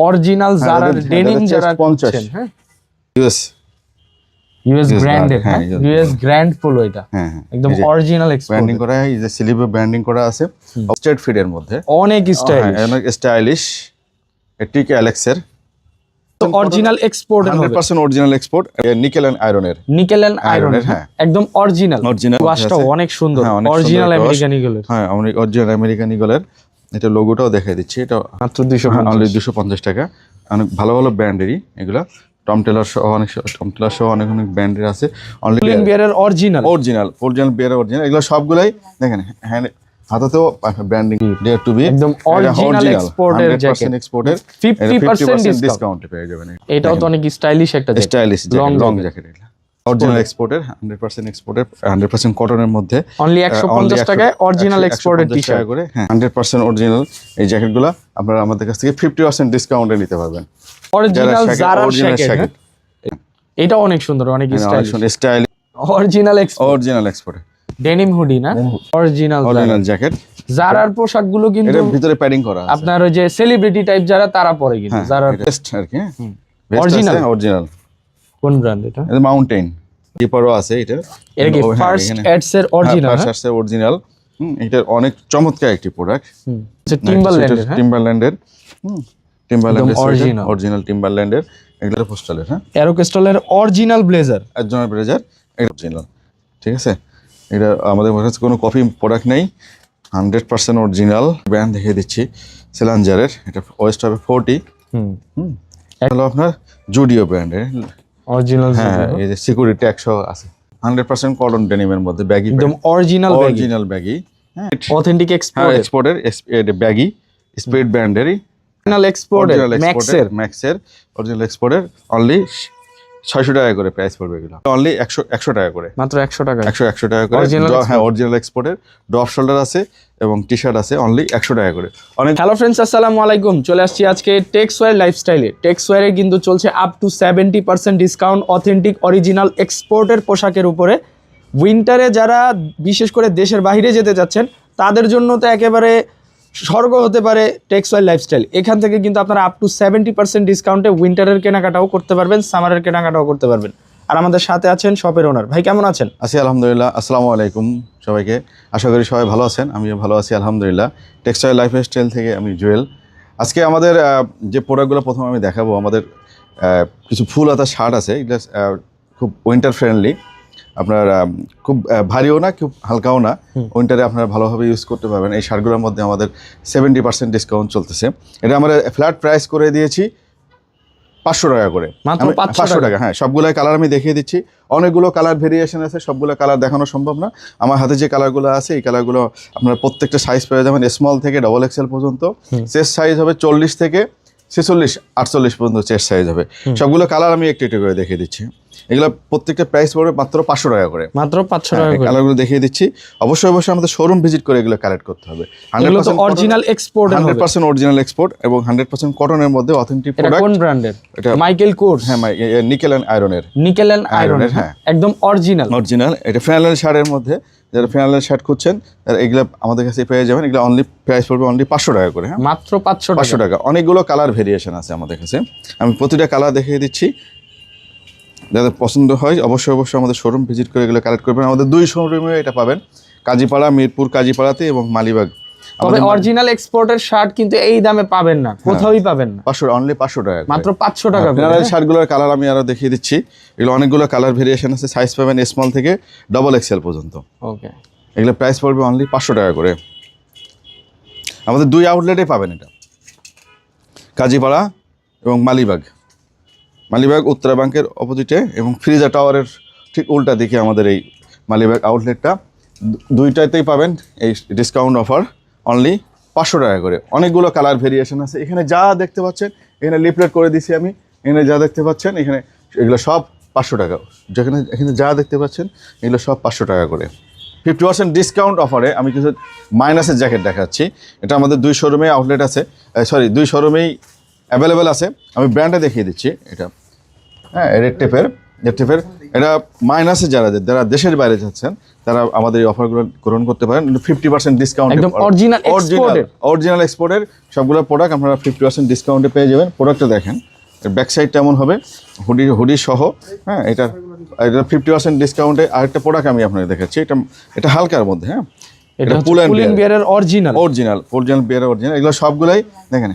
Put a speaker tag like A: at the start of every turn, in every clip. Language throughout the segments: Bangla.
A: অরিজিনাল জারার ডেনিম যারা করছেন, হ্যাঁ ইউএস ব্র্যান্ডের, হ্যাঁ ইউএস গ্র্যান্ড পোলো, এটা একদম অরিজিনাল এক্সপোর্ট
B: ব্র্যান্ডিং করা, এই যে স্লিভে ব্র্যান্ডিং করা আছে, স্ট্রেট ফিট এর মধ্যে
A: অনেক স্টাইলিশ,
B: অনেক স্টাইলিশ। এটিকে অ্যালেক্স এর
A: তো original export,
B: 100% original export, nickel and আয়রনের,
A: নিকেল এন্ড আয়রনের, হ্যাঁ একদম অরিজিনাল। ওয়াশটা অনেক সুন্দর, অরিজিনাল আমেরিকান ইগলের,
B: হ্যাঁ অরিজিনাল আমেরিকান ইগলের। এটা লোগোটাও দেখাই দিচ্ছি, এটা
A: মাত্র 250
B: টাকা। অনেক ভালো ভালো ব্র্যান্ডেরই এগুলা, টম টেলর সহ অনেক ব্র্যান্ডের আছে। অনলি
A: বিয়ারের অরিজিনাল
B: বিয়ারের অরিজিনাল, এগুলো সবগুলাই দেখেন হ্যান্ড হাতাতেও ব্র্যান্ডিং, ডিয়ার টু বি
A: একদম অরিজিনাল এক্সপোর্টের জ্যাকেট,
B: 100% এক্সপোর্টের
A: 50%
B: ডিসকাউন্টে পেয়ে যাবেন।
A: এটাও তো অনেক স্টাইলিশ একটা জ্যাকেট,
B: স্টাইলিশ লং জ্যাকেট, এটা অরিজিনাল এক্সপোর্টের 100% এক্সপোর্টের 100% কটনের মধ্যে
A: অনলি 150 টাকায় অরিজিনাল এক্সপোর্টের টি-শার্ট
B: করে, হ্যাঁ 100% অরিজিনাল। এই জ্যাকেটগুলো আপনারা আমাদের কাছ থেকে 50% ডিসকাউন্টে নিতে পারবেন।
A: অরিজিনাল জারার জ্যাকেট, এটা অনেক সুন্দর, অনেক
B: style,
A: original export denim hoodie না, অরিজিনাল
B: জ্যাকেট।
A: জারার পোশাকগুলো কিন্তু
B: এর ভিতরে প্যাডিং করা আছে,
A: আপনার ওই যে সেলিব্রিটি টাইপ যারা তারা পরে কিন্তু জারার
B: বেস্ট আর কি, অরিজিনাল।
A: কোন ব্র্যান্ড এটা?
B: এটা মাউন্টেন ডিপারও আছে, এটা
A: এর কি ফার্স্ট এডস এর অরিজিনাল,
B: ফার্স্ট এডস এর অরিজিনাল। এটা অনেক চমৎকার একটি প্রোডাক্ট,
A: টিম্বারল্যান্ডের
B: অরিজিনাল টিম্বারল্যান্ডের, এগুলো পোস্টালের, হ্যাঁ
A: অ্যারোকেস্টলের অরিজিনাল ব্লেজার,
B: ব্লেজার অরিজিনাল, ঠিক আছে। এটা আমাদের কাছে কোনো কপি প্রোডাক্ট নেই, 100% অরিজিনাল। ব্র্যান্ড দেখিয়ে দিচ্ছি সেলাঞ্জারের, এটা ওয়েস্ট হবে 40, হলো আপনার জুডিও ব্র্যান্ডের
A: অরিজিনাল,
B: হ্যাঁ এই যে সিকিউরিটি 100 আছে, 100% কটন ডেনিমের মধ্যে, ব্যাগি,
A: একদম অরিজিনাল
B: ব্যাগি, হ্যাঁ
A: অথেন্টিক
B: এক্সপোর্টের এটা ব্যাগি স্পিড ব্র্যান্ডেরই, ম্যাক্সের অরিজিনাল এক্সপোর্টের। অনলি 600 টাকা করে প্রাইস পড়বে এগুলো, অনলি 100 টাকা করে,
A: মাত্র 100 টাকা,
B: 100 টাকা করে। হ্যাঁ অরিজিনাল এক্সপোর্টের ড্রপ শোল্ডার আছে এবং টি-শার্ট আছে, অনলি 100 টাকা করে। অনেক
A: হ্যালো ফ্রেন্ডস, আসসালামু আলাইকুম। চলে আসছি আজকে টেক্সওয়্যার লাইফস্টাইলে। টেক্সওয়্যারে কিন্তু চলছে up to 70% discount authentic original এক্সপোর্টের পোশাকের উপরে। উইন্টারে যারা বিশেষ করে দেশের বাইরে যেতে যাচ্ছেন তাদের জন্য তো একেবারে স্বর্গ হতে পারে টেক্সওয়্যার লাইফস্টাইল। এখান থেকে কিন্তু আপনারা আপ টু 70% ডিসকাউন্টে উইন্টারের কেনাকাটাও করতে পারবেন, সামারের কেনাকাটাও করতে পারবেন। আর আমাদের সাথে আছেন শপের ওনার ভাই, কেমন আছেন?
B: আছি আলহামদুলিল্লাহ। আসসালামু আলাইকুম সবাইকে, আশা করি সবাই ভালো আছেন, আমিও ভালো আছি আলহামদুলিল্লাহ। টেক্সটাইল লাইফস্টাইল থেকে আমি জুয়েল। আজকে আমাদের যে প্রোডাক্টগুলো প্রথমে আমি দেখাবো, আমাদের কিছু ফুল হাতা শার্ট আছে, এগুলো খুব উইন্টার ফ্রেন্ডলি, আপনার খুব ভারীও না খুব হালকাও না, উইন্টারে আপনারা ভালোভাবে ইউজ করতে পারবেন। এই শার্টগুলোর মধ্যে আমাদের 70% ডিসকাউন্ট চলতেছে। এটা আমরা ফ্ল্যাট প্রাইস করে দিয়েছি 500 টাকা করে,
A: মাত্র
B: 500 টাকা। হ্যাঁ সবগুলো কালার আমি দেখিয়ে দিচ্ছি, অনেকগুলো কালার ভেরিয়েশন আছে, সবগুলো কালার দেখানো সম্ভব না। আমার হাতে যে কালারগুলো আছে এই কালারগুলো আপনারা প্রত্যেকটা সাইজ পেয়ে যাবেন, স্মল থেকে ডবল এক্সেল পর্যন্ত। চেস্ট সাইজ হবে 40 থেকে 46, 48 পর্যন্ত চেস্ট সাইজ হবে। সবগুলো কালার আমি একটু একটু করে দেখিয়ে দিচ্ছি। এগুলো প্রত্যেকটা প্রাইস পড়বে মাত্র 500 টাকা করে,
A: মাত্র 500 টাকা করে।
B: কালারগুলো দেখিয়ে দিচ্ছি। অবশ্যই আমাদের শোরুম ভিজিট করে এগুলো কালেক্ট করতে হবে।
A: 100% অরিজিনাল এক্সপোর্ট,
B: 100% অরিজিনাল এক্সপোর্ট এবং 100% কটনের মধ্যে অথেন্টিক প্রোডাক্ট।
A: এটা কোন ব্র্যান্ডের? এটা মাইকেল কোর্স,
B: হ্যাঁ নিকেল এন্ড আয়রনের, হ্যাঁ
A: একদম অরিজিনাল।
B: এটা ফ্যানেল শার্টের মধ্যে, যারা ফ্যানেল শার্ট খুঁজছেন এগুলো আমাদের কাছে পেয়ে যাবেন। এগুলো অনলি প্রাইস পড়বে অনলি 500 টাকা করে, হ্যাঁ
A: মাত্র 500
B: টাকা। অনেকগুলো কালার ভেরিয়েশন আছে আমাদের কাছে, আমি প্রতিটা কালার দেখিয়ে দিচ্ছি। যাদের পছন্দ হয় অবশ্যই আমাদের শোরুম ভিজিট করে এগুলো কালেক্ট করবেন। আমাদের 2 শোরুমে এটা পাবেন, কাজীপাড়া, মিরপুর কাজীপাড়াতে এবং মালিবাগ।
A: তবে অরিজিনাল এক্সপোর্টের শার্ট কিন্তু এই দামে পাবেন না, কোথাওই পাবেন না।
B: অনলি 500 টাকা,
A: মাত্র 500 টাকা।
B: ফ্যানেল শার্টগুলোর কালার আমি আরো দেখিয়ে দিচ্ছি। এগুলো অনেকগুলো কালার ভেরিয়েশন আছে, সাইজ পাবেন স্মল থেকে ডবল এক্সেল পর্যন্ত।
A: ওকে,
B: এগুলো প্রাইস পড়বে অনলি 500 টাকা করে। আমাদের 2 আউটলেটে পাবেন এটা, কাজীপাড়া এবং মালিবাগ উত্তরা ব্যাংকের অপোজিটে এবং ফ্রিজা টাওয়ারের ঠিক উল্টা দিকে আমাদের এই মালিবাগ আউটলেটটা। দুইটাতেই পাবেন এই ডিসকাউন্ট অফার অনলি 500 টাকা করে। অনেকগুলো কালার ভেরিয়েশন আছে। এখানে যা দেখতে পাচ্ছেন, এখানে লিফলেট করে দিছি আমি, এখানে যা দেখতে পাচ্ছেন এখানে এগুলো সব 500 টাকা। এখানে যা দেখতে পাচ্ছেন এগুলো সব 500 টাকা করে। 50% ডিসকাউন্ট অফারে আমি কিছু মাইনাসের জ্যাকেট দেখাচ্ছি। এটা আমাদের 2 শোরুমে আউটলেট আছে, 2 শোরুমেই অ্যাভেলেবেল আছে। আমি ব্র্যান্ডটা দেখিয়ে দিচ্ছি। এটা হ্যাঁ রেড টেপের এটা মাইনাসে যারা দেশের বাইরে যাচ্ছেন তারা আমাদের এই অফারগুলো গ্রহণ করতে পারেন 50% ডিসকাউন্ট।
A: একদম অরিজিনাল এক্সপোর্টেড,
B: অরিজিনাল এক্সপোর্টের সবগুলো প্রোডাক্ট আপনারা 50% ডিসকাউন্টে পেয়ে যাবেন। প্রোডাক্টটা দেখেন, এর ব্যাক সাইডটা এমন হবে হুডি সহ। হ্যাঁ, এটা 50% ডিসকাউন্টে। আরেকটা প্রোডাক্ট আমি আপনাকে দেখাচ্ছি, এটা হালকার মধ্যে। হ্যাঁ,
A: এটা পুলিন বিয়ারের অরিজিনাল
B: বিয়ারের অরিজিনাল। এগুলো সবগুলাই দেখেন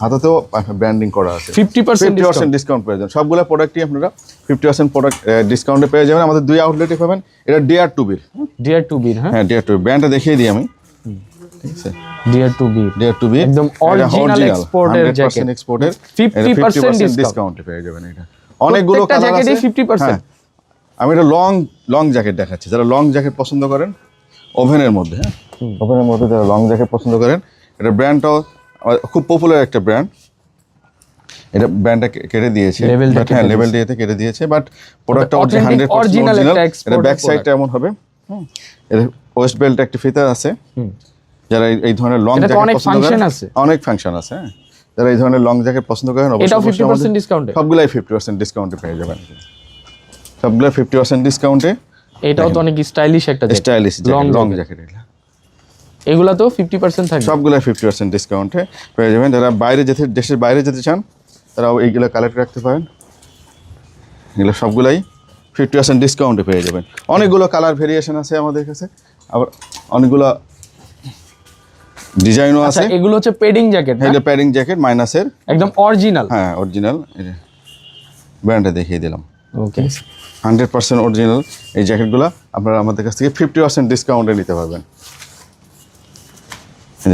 B: হাতাতেও ব্র্যান্ডিং করা আছে।
A: 50%
B: ডিসকাউন্ট পেয়ে যাবেন। সবগুলো প্রোডাক্টই আপনারা 50% প্রোডাক্ট ডিসকাউন্টে পেয়ে যাবেন। আমাদের 2 আউটলেটে পাবেন। এটা DR2B, হ্যাঁ DR2B ব্র্যান্ডটা দেখিয়ে দিই আমি। ঠিক আছে, DR2B
A: একদম অরিজিনাল এক্সপোর্টের জ্যাকেট,
B: 100% এক্সপোর্টের
A: 50%
B: ডিসকাউন্টে পেয়ে যাবেন। এটা অনেকগুলো কালার আছে।
A: 50%।
B: আমি এটা লং জ্যাকেট দেখাচ্ছি। যারা লং জ্যাকেট পছন্দ করেন ওভেনের মধ্যে, হ্যাঁ ওভেনের মধ্যে যারা লং জ্যাকেট পছন্দ করেন, এটা ব্র্যান্ডটাও খুব পপুলার একটা ব্র্যান্ড। এটা ব্র্যান্ডটা কেটে দিয়েছে, হ্যাঁ লেভেল দিয়েতে কেটে দিয়েছে, বাট প্রোডাক্টটা 100% অরিজিনাল। এটা ব্যাক সাইডটা এমন হবে। এর ওয়েস্ট বেল্ট একটা ফিতা আছে। যারা এই ধরনের লং জ্যাকেট পছন্দ করেন, অনেক ফাংশন আছে। হ্যাঁ, যারা এই ধরনের লং জ্যাকেট পছন্দ করেন
A: এটাও 50% ডিসকাউন্টে,
B: সবগুলাই 50% ডিসকাউন্টে পেয়ে যাবেন। সবগুলাই 50% ডিসকাউন্টে।
A: এটাও তো অনেক স্টাইলিশ একটা জ্যাকেট,
B: স্টাইলিশ লং জ্যাকেট।
A: এগুলা তো 50% থাকবে,
B: সবগুলাই 50% ডিসকাউন্টে পেয়ে যাবেন। যারা দেশের বাইরে যেতে চান তারাও এইগুলো কালেক্ট রাখতে পারেন। এগুলো সবগুলাই 50% ডিসকাউন্টে পেয়ে যাবেন। অনেকগুলো কালার ভেরিয়েশন আছে আমাদের কাছে, আবার অনেকগুলো ডিজাইনও আছে।
A: এগুলো হচ্ছে প্যাডিং জ্যাকেট,
B: এটা প্যাডিং জ্যাকেট মাইনাসের
A: একদম অরিজিনাল।
B: হ্যাঁ অরিজিনাল, ব্র্যান্ডটা দেখিয়ে দিলাম।
A: ওকে,
B: 100% অরিজিনাল এই জ্যাকেটগুলো আপনারা আমাদের কাছ থেকে 50% ডিসকাউন্টে নিতে পারবেন।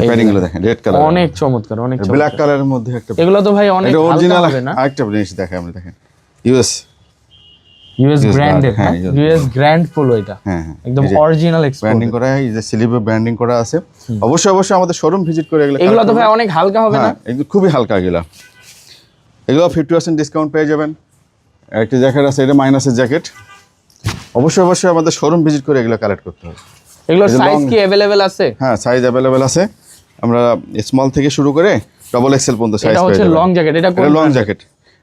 B: প্যাডিংগুলো দেখেন, রেড কালার,
A: অনেক চমৎকার, অনেক চমৎকার।
B: ব্ল্যাক কালারের মধ্যে একটা,
A: এগুলো তো ভাই অনেক
B: অরিজিনাল।
A: হবে না?
B: আরেকটা জিনিস দেখাই আমরা, দেখেন ইউএস
A: ব্র্যান্ডের, হ্যাঁ ইউএস গ্র্যান্ড পোলো। এটা
B: হ্যাঁ
A: একদম অরিজিনাল এক্সপোর্ট
B: ব্র্যান্ডিং করা, এই যে স্লিভে ব্র্যান্ডিং করা আছে। অবশ্যই আমাদের শোরুম ভিজিট করে
A: এগুলো তো ভাই অনেক হালকা হবে না?
B: এগুলো খুবই হালকা। এগুলো 50% ডিসকাউন্ট পেয়ে যাবেন। একটা জ্যাকেট আছে, এটা মাইনাসের জ্যাকেট। অবশ্যই আমাদের শোরুম ভিজিট করে এগুলো কালেক্ট করতে হবে।
A: এগুলোর সাইজ কি अवेलेबल আছে?
B: হ্যাঁ, সাইজ अवेलेबल আছে। আমরা স্মল থেকে শুরু করে ডবল এক্সেল পর্যন্ত সাইজ পেয়ে যাবেন।
A: এটা হচ্ছে লং জ্যাকেট। এটা কোন
B: লং জ্যাকেট?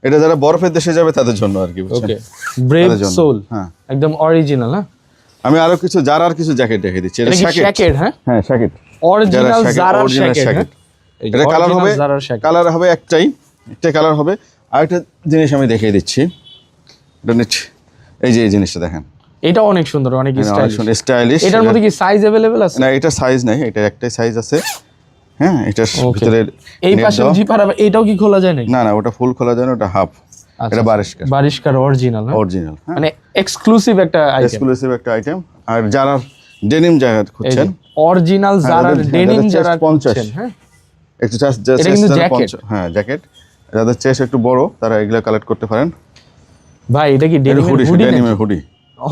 B: এটা যারা বরফের দেশে যাবে তাদের জন্য আর কি, বুঝছেন?
A: ওকে, ব্রেভ সোল,
B: হ্যাঁ
A: একদম অরিজিনাল। হ্যাঁ,
B: আমি আরো কিছু জ্যাকেট দেখিয়ে দিচ্ছি। এটা
A: জ্যাকেট, হ্যাঁ
B: জ্যাকেট
A: অরিজিনাল জারার জ্যাকেট।
B: এটা কালার হবে একটাই কালার হবে। আরেকটা জিনিস আমি দেখিয়ে দিচ্ছি, এই যে এই জিনিসটা দেখেন,
A: এটা অনেক সুন্দর, অনেক
B: স্টাইলিশ।
A: এটার মধ্যে কি সাইজ अवेलेबल আছে?
B: না, এটা সাইজ নাই, এটা একটাই সাইজ আছে। হ্যাঁ, এটার ভিতরে
A: এই পাশে জিপার হবে, এটাও কি খোলা যায় নাকি?
B: না, ওটা ফুল খোলা যায় না, ওটা হাফ। এটা
A: বারিশকার অরিজিনাল,
B: অরিজিনাল
A: মানে এক্সক্লুসিভ একটা
B: আইটেম। আর যারা ডেনিম জ্যাকেট খুঁজছেন,
A: অরিজিনাল জারার ডেনিম যারা
B: 50,
A: হ্যাঁ
B: একটু হ্যাঁ জ্যাকেট। যাদের চেস্ট একটু বড় তারা এগুলো কালেক্ট করতে পারেন।
A: ভাই এটা কি
B: ডেনিমের hoodie?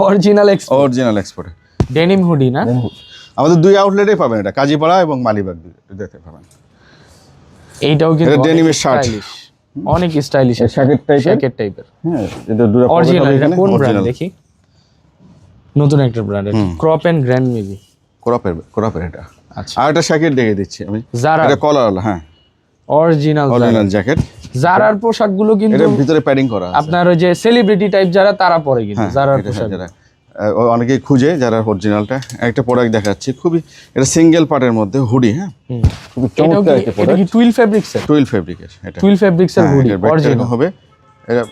A: Original
B: export
A: denim hoodie না?
B: আমাদের 2 আউটলেটে পাবেন, এটা কাজীপাড়া এবং মালিবাগ দুইটাতে পাবেন।
A: এইটাও কিন্তু
B: ডেনিমের শার্ট,
A: অনেক স্টাইলিশ জ্যাকেট টাইপের।
B: হ্যাঁ, এটা দুটো
A: অরিজিনাল। এটা কোন ব্র্যান্ড দেখি? নতুন একটা brand, crop and grand maybe. ক্রপের এটা।
B: আচ্ছা, আর একটা জ্যাকেট দেখিয়ে দিচ্ছি আমি। এটা কলার, হ্যাঁ
A: অরিজিনাল
B: জ্যাকেট।
A: জারার পোশাকগুলো কিন্তু
B: এর ভিতরে প্যাডিং করা আছে।
A: আপনার ওই যে সেলিব্রিটি টাইপ যারা তারা পরে কিন্তু জারার পোশাক,
B: অনেকেই খুঁজে যারা অরিজিনালটা। একটা প্রোডাক্ট দেখাচ্ছি, খুবই এটা সিঙ্গেল পার্টের মধ্যে হুডি। হ্যাঁ, খুবই চমৎকার একটা প্রোডাক্ট।
A: এটা কি টুইল ফেব্রিক্সের? এটা টুইল ফেব্রিক্সের হুডি অরিজিনাল
B: হবে। এটা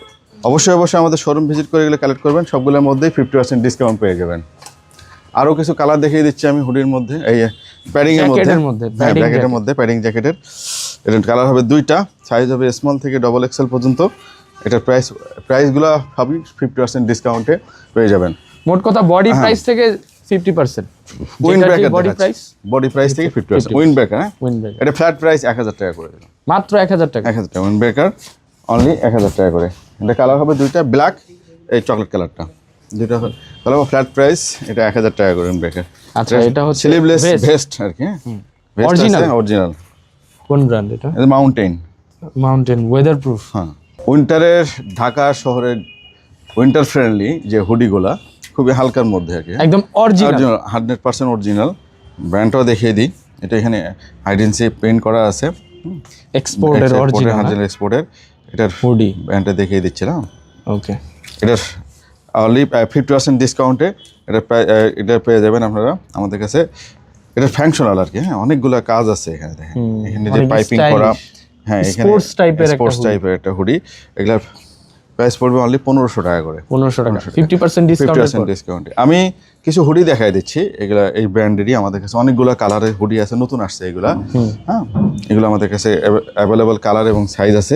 B: অবশ্যই আমাদের শোরুম ভিজিট করে এগুলো কালেক্ট করবেন। সবগুলোর মধ্যেই 50% ডিসকাউন্ট পেয়ে যাবেন। আরো কিছু কালার দেখিয়ে দিচ্ছি আমি হুডির মধ্যে, এই প্যাডিং এর মধ্যে, ব্যাকেটের মধ্যে প্যাডিং জ্যাকেটের। এর কালার হবে 2টা, সাইজ হবে স্মল থেকে ডবল এক্সেল পর্যন্ত। এটার প্রাইসগুলো সবই 50% ডিসকাউন্টে পেয়ে যাবেন।
A: মোট কথা বডি প্রাইস থেকে 50%,
B: উইন্ড ব্রেকার বডি প্রাইস থেকে 50%। উইন্ড ব্রেকার, হ্যাঁ এটা ফ্ল্যাট প্রাইস 1000 টাকা করে দিলাম,
A: মাত্র 1000 টাকা।
B: উইন্ড ব্রেকার অনলি 1000 টাকা করে। এটা কালার হবে 2টা, ব্ল্যাক এই চকলেট কালারটা, দুটো কালার। ফ্ল্যাট প্রাইস এটা 1000 টাকা করে উইন্ড ব্রেকার।
A: আচ্ছা, এটা হচ্ছে
B: স্লিভলেস ভেস্ট আর কি, অরিজিনাল।
A: কোন ব্র্যান্ড এটা?
B: এটা মাউন্টেন
A: ওয়েদার প্রুফ।
B: হ্যাঁ, উইন্টারের ঢাকা শহরের উইন্টার ফ্রেন্ডলি যে হুডিগুলা, খুবই হালকার মধ্যে আর কি,
A: একদম অরিজিনাল
B: 100% অরিজিনাল। ব্র্যান্ডটাও দেখিয়ে দিই, এটা এখানে হাইডেন্সি প্রিন্ট করা আছে,
A: এক্সপোর্টের অরিজিনাল
B: এক্সপোর্টের। এটার
A: হুডি
B: ব্র্যান্ডটা দেখিয়ে দিচ্ছিলাম।
A: ওকে,
B: এটার অনলি 50% ডিসকাউন্টে এটা এটা পেয়ে যাবেন আপনারা আমাদের কাছে। এটা ফাংশনাল আর কি, হ্যাঁ, অনেকগুলো কাজ আছে এখানে দেখেন, এখানে যে পাইপিং করা, হ্যাঁ, এখানে
A: স্পোর্টস টাইপের
B: একটা হুডি। এগুলার প্রাইস পড়বে অনলি 1500 টাকা করে।
A: 1500 টাকা 50%
B: ডিসকাউন্টে। আমি কিছু হুডি দেখাই দিচ্ছি, এগুলা এই ব্র্যান্ডেরই আমাদের কাছে অনেকগুলো কালারের হুডি আছে, নতুন আসছে এগুলা। হ্যাঁ, এগুলো আমাদের কাছে অ্যাভেলেবল কালার এবং সাইজ আছে।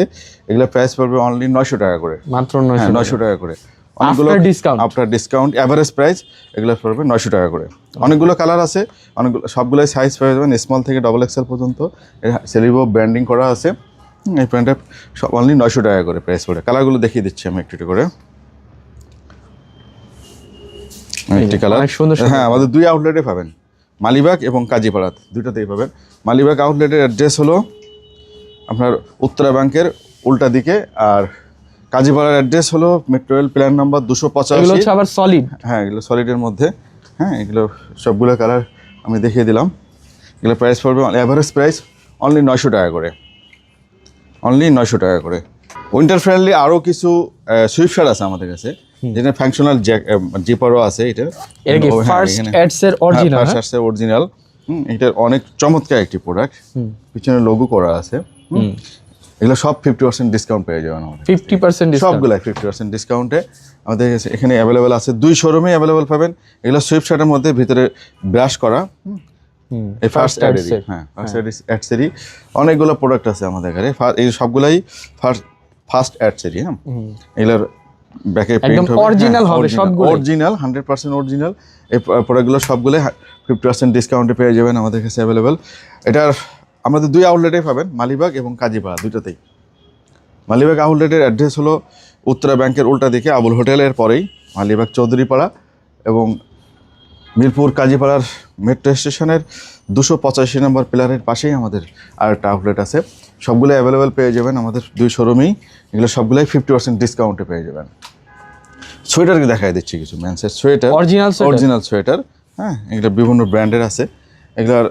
B: এগুলা প্রাইস পড়বে অনলি 900 টাকা করে,
A: মাত্র
B: 900 টাকা করে। অনেকগুলো আফটার ডিসকাউন্ট এভারেজ প্রাইস এগুলো পড়বে 900 টাকা করে। অনেকগুলো কালার আছে, অনেকগুলো, সবগুলোই সাইজ পেয়ে যাবেন, স্মল থেকে ডবল এক্সেল পর্যন্ত। সেলিবো ব্র্যান্ডিং করা আছে। এই প্যান্টটা সব অনলি 900 টাকা করে প্রাইস পড়ে। কালারগুলো দেখিয়ে দিচ্ছি আমি একটু করে। একটি কালার
A: সুন্দর,
B: হ্যাঁ, আমাদের 2 আউটলেটে পাবেন, মালিবাগ এবং কাজীপাড়া, দুটোতেই পাবেন। মালিবাগ আউটলেটের অ্যাড্রেস হলো আপনার উত্তরা ব্যাংকের উল্টা দিকে, আর কাজীপাড়ার অ্যাড্রেস হলো মেট্রো রেল প্ল্যান নাম্বার 285।
A: এগুলো হচ্ছে আবার সলিড,
B: হ্যাঁ, এগুলো সলিডের মধ্যে। হ্যাঁ, এগুলো সবগুলো কালার আমি দেখিয়ে দিলাম। এগুলো প্রাইস পড়বে অ্যাভারেজ প্রাইস অনলি 900 টাকা করে, অনলি 900 টাকা করে। উইন্টার ফ্রেন্ডলি আরও কিছু সুইফট শার্ট আছে আমাদের কাছে, যেটা ফাংশনাল জিপারও আছে। এটা
A: ফার্স্ট অ্যাডস এর
B: অরিজিনাল। এটার অনেক চমৎকার একটি প্রোডাক্ট, পিছনে লোগো করা আছে। এগুলো সব 50% ডিসকাউন্ট পেয়ে যাবেন আমাদের।
A: 50%
B: সবগুলো 50% ডিসকাউন্টে আমাদের এখানে অ্যাভেলেবেল আছে। 2 শোরুমে অ্যাভেলেবেল পাবেন। এগুলো সুইফট শার্টের মধ্যে ভিতরে ব্রাশ করা, এই ফার্স্ট অ্যাডেরই, হ্যাঁ, ফার্স্ট অ্যাডসেরই অনেকগুলো প্রোডাক্ট আছে আমাদের এখানে। এই সবগুলাই ফার্স্ট অ্যাডসেরই। হ্যাঁ, এগুলোর ব্যাকে প্রিন্ট হবে
A: অরিজিনাল হবে, সবগুলো
B: অরিজিনাল, 100% অরিজিনাল। এই প্রোডাক্টগুলো সবগুলো 50% ডিসকাউন্টে পেয়ে যাবেন আমাদের কাছে অ্যাভেলেবেল। এটার আমাদের 2 আউটলেটে পাবেন, মালিবাগ এবং কাজীপাড়া, দুটোতেই। মালিবাগ আউটলেটের অ্যাড্রেস হলো উত্তরা ব্যাংকের উল্টা দিকে, আবুল হোটেলের পরেই মালিবাগ চৌধুরীপাড়া, এবং মিরপুর কাজীপাড়ার মেট্রো স্টেশনের 285 নম্বর পিলারের পাশেই আমাদের আরেকটা আউটলেট আছে। সবগুলো অ্যাভেলেবেল পেয়ে যাবেন আমাদের 2 শোরুমেই। এগুলো সবগুলোই 50% ডিসকাউন্টে পেয়ে যাবেন। সোয়েটারকে দেখাই দিচ্ছি কিছু মেন্সের সোয়েটার, অরিজিনাল সোয়েটার। হ্যাঁ, এগুলো বিভিন্ন ব্র্যান্ডের আছে। এগুলোর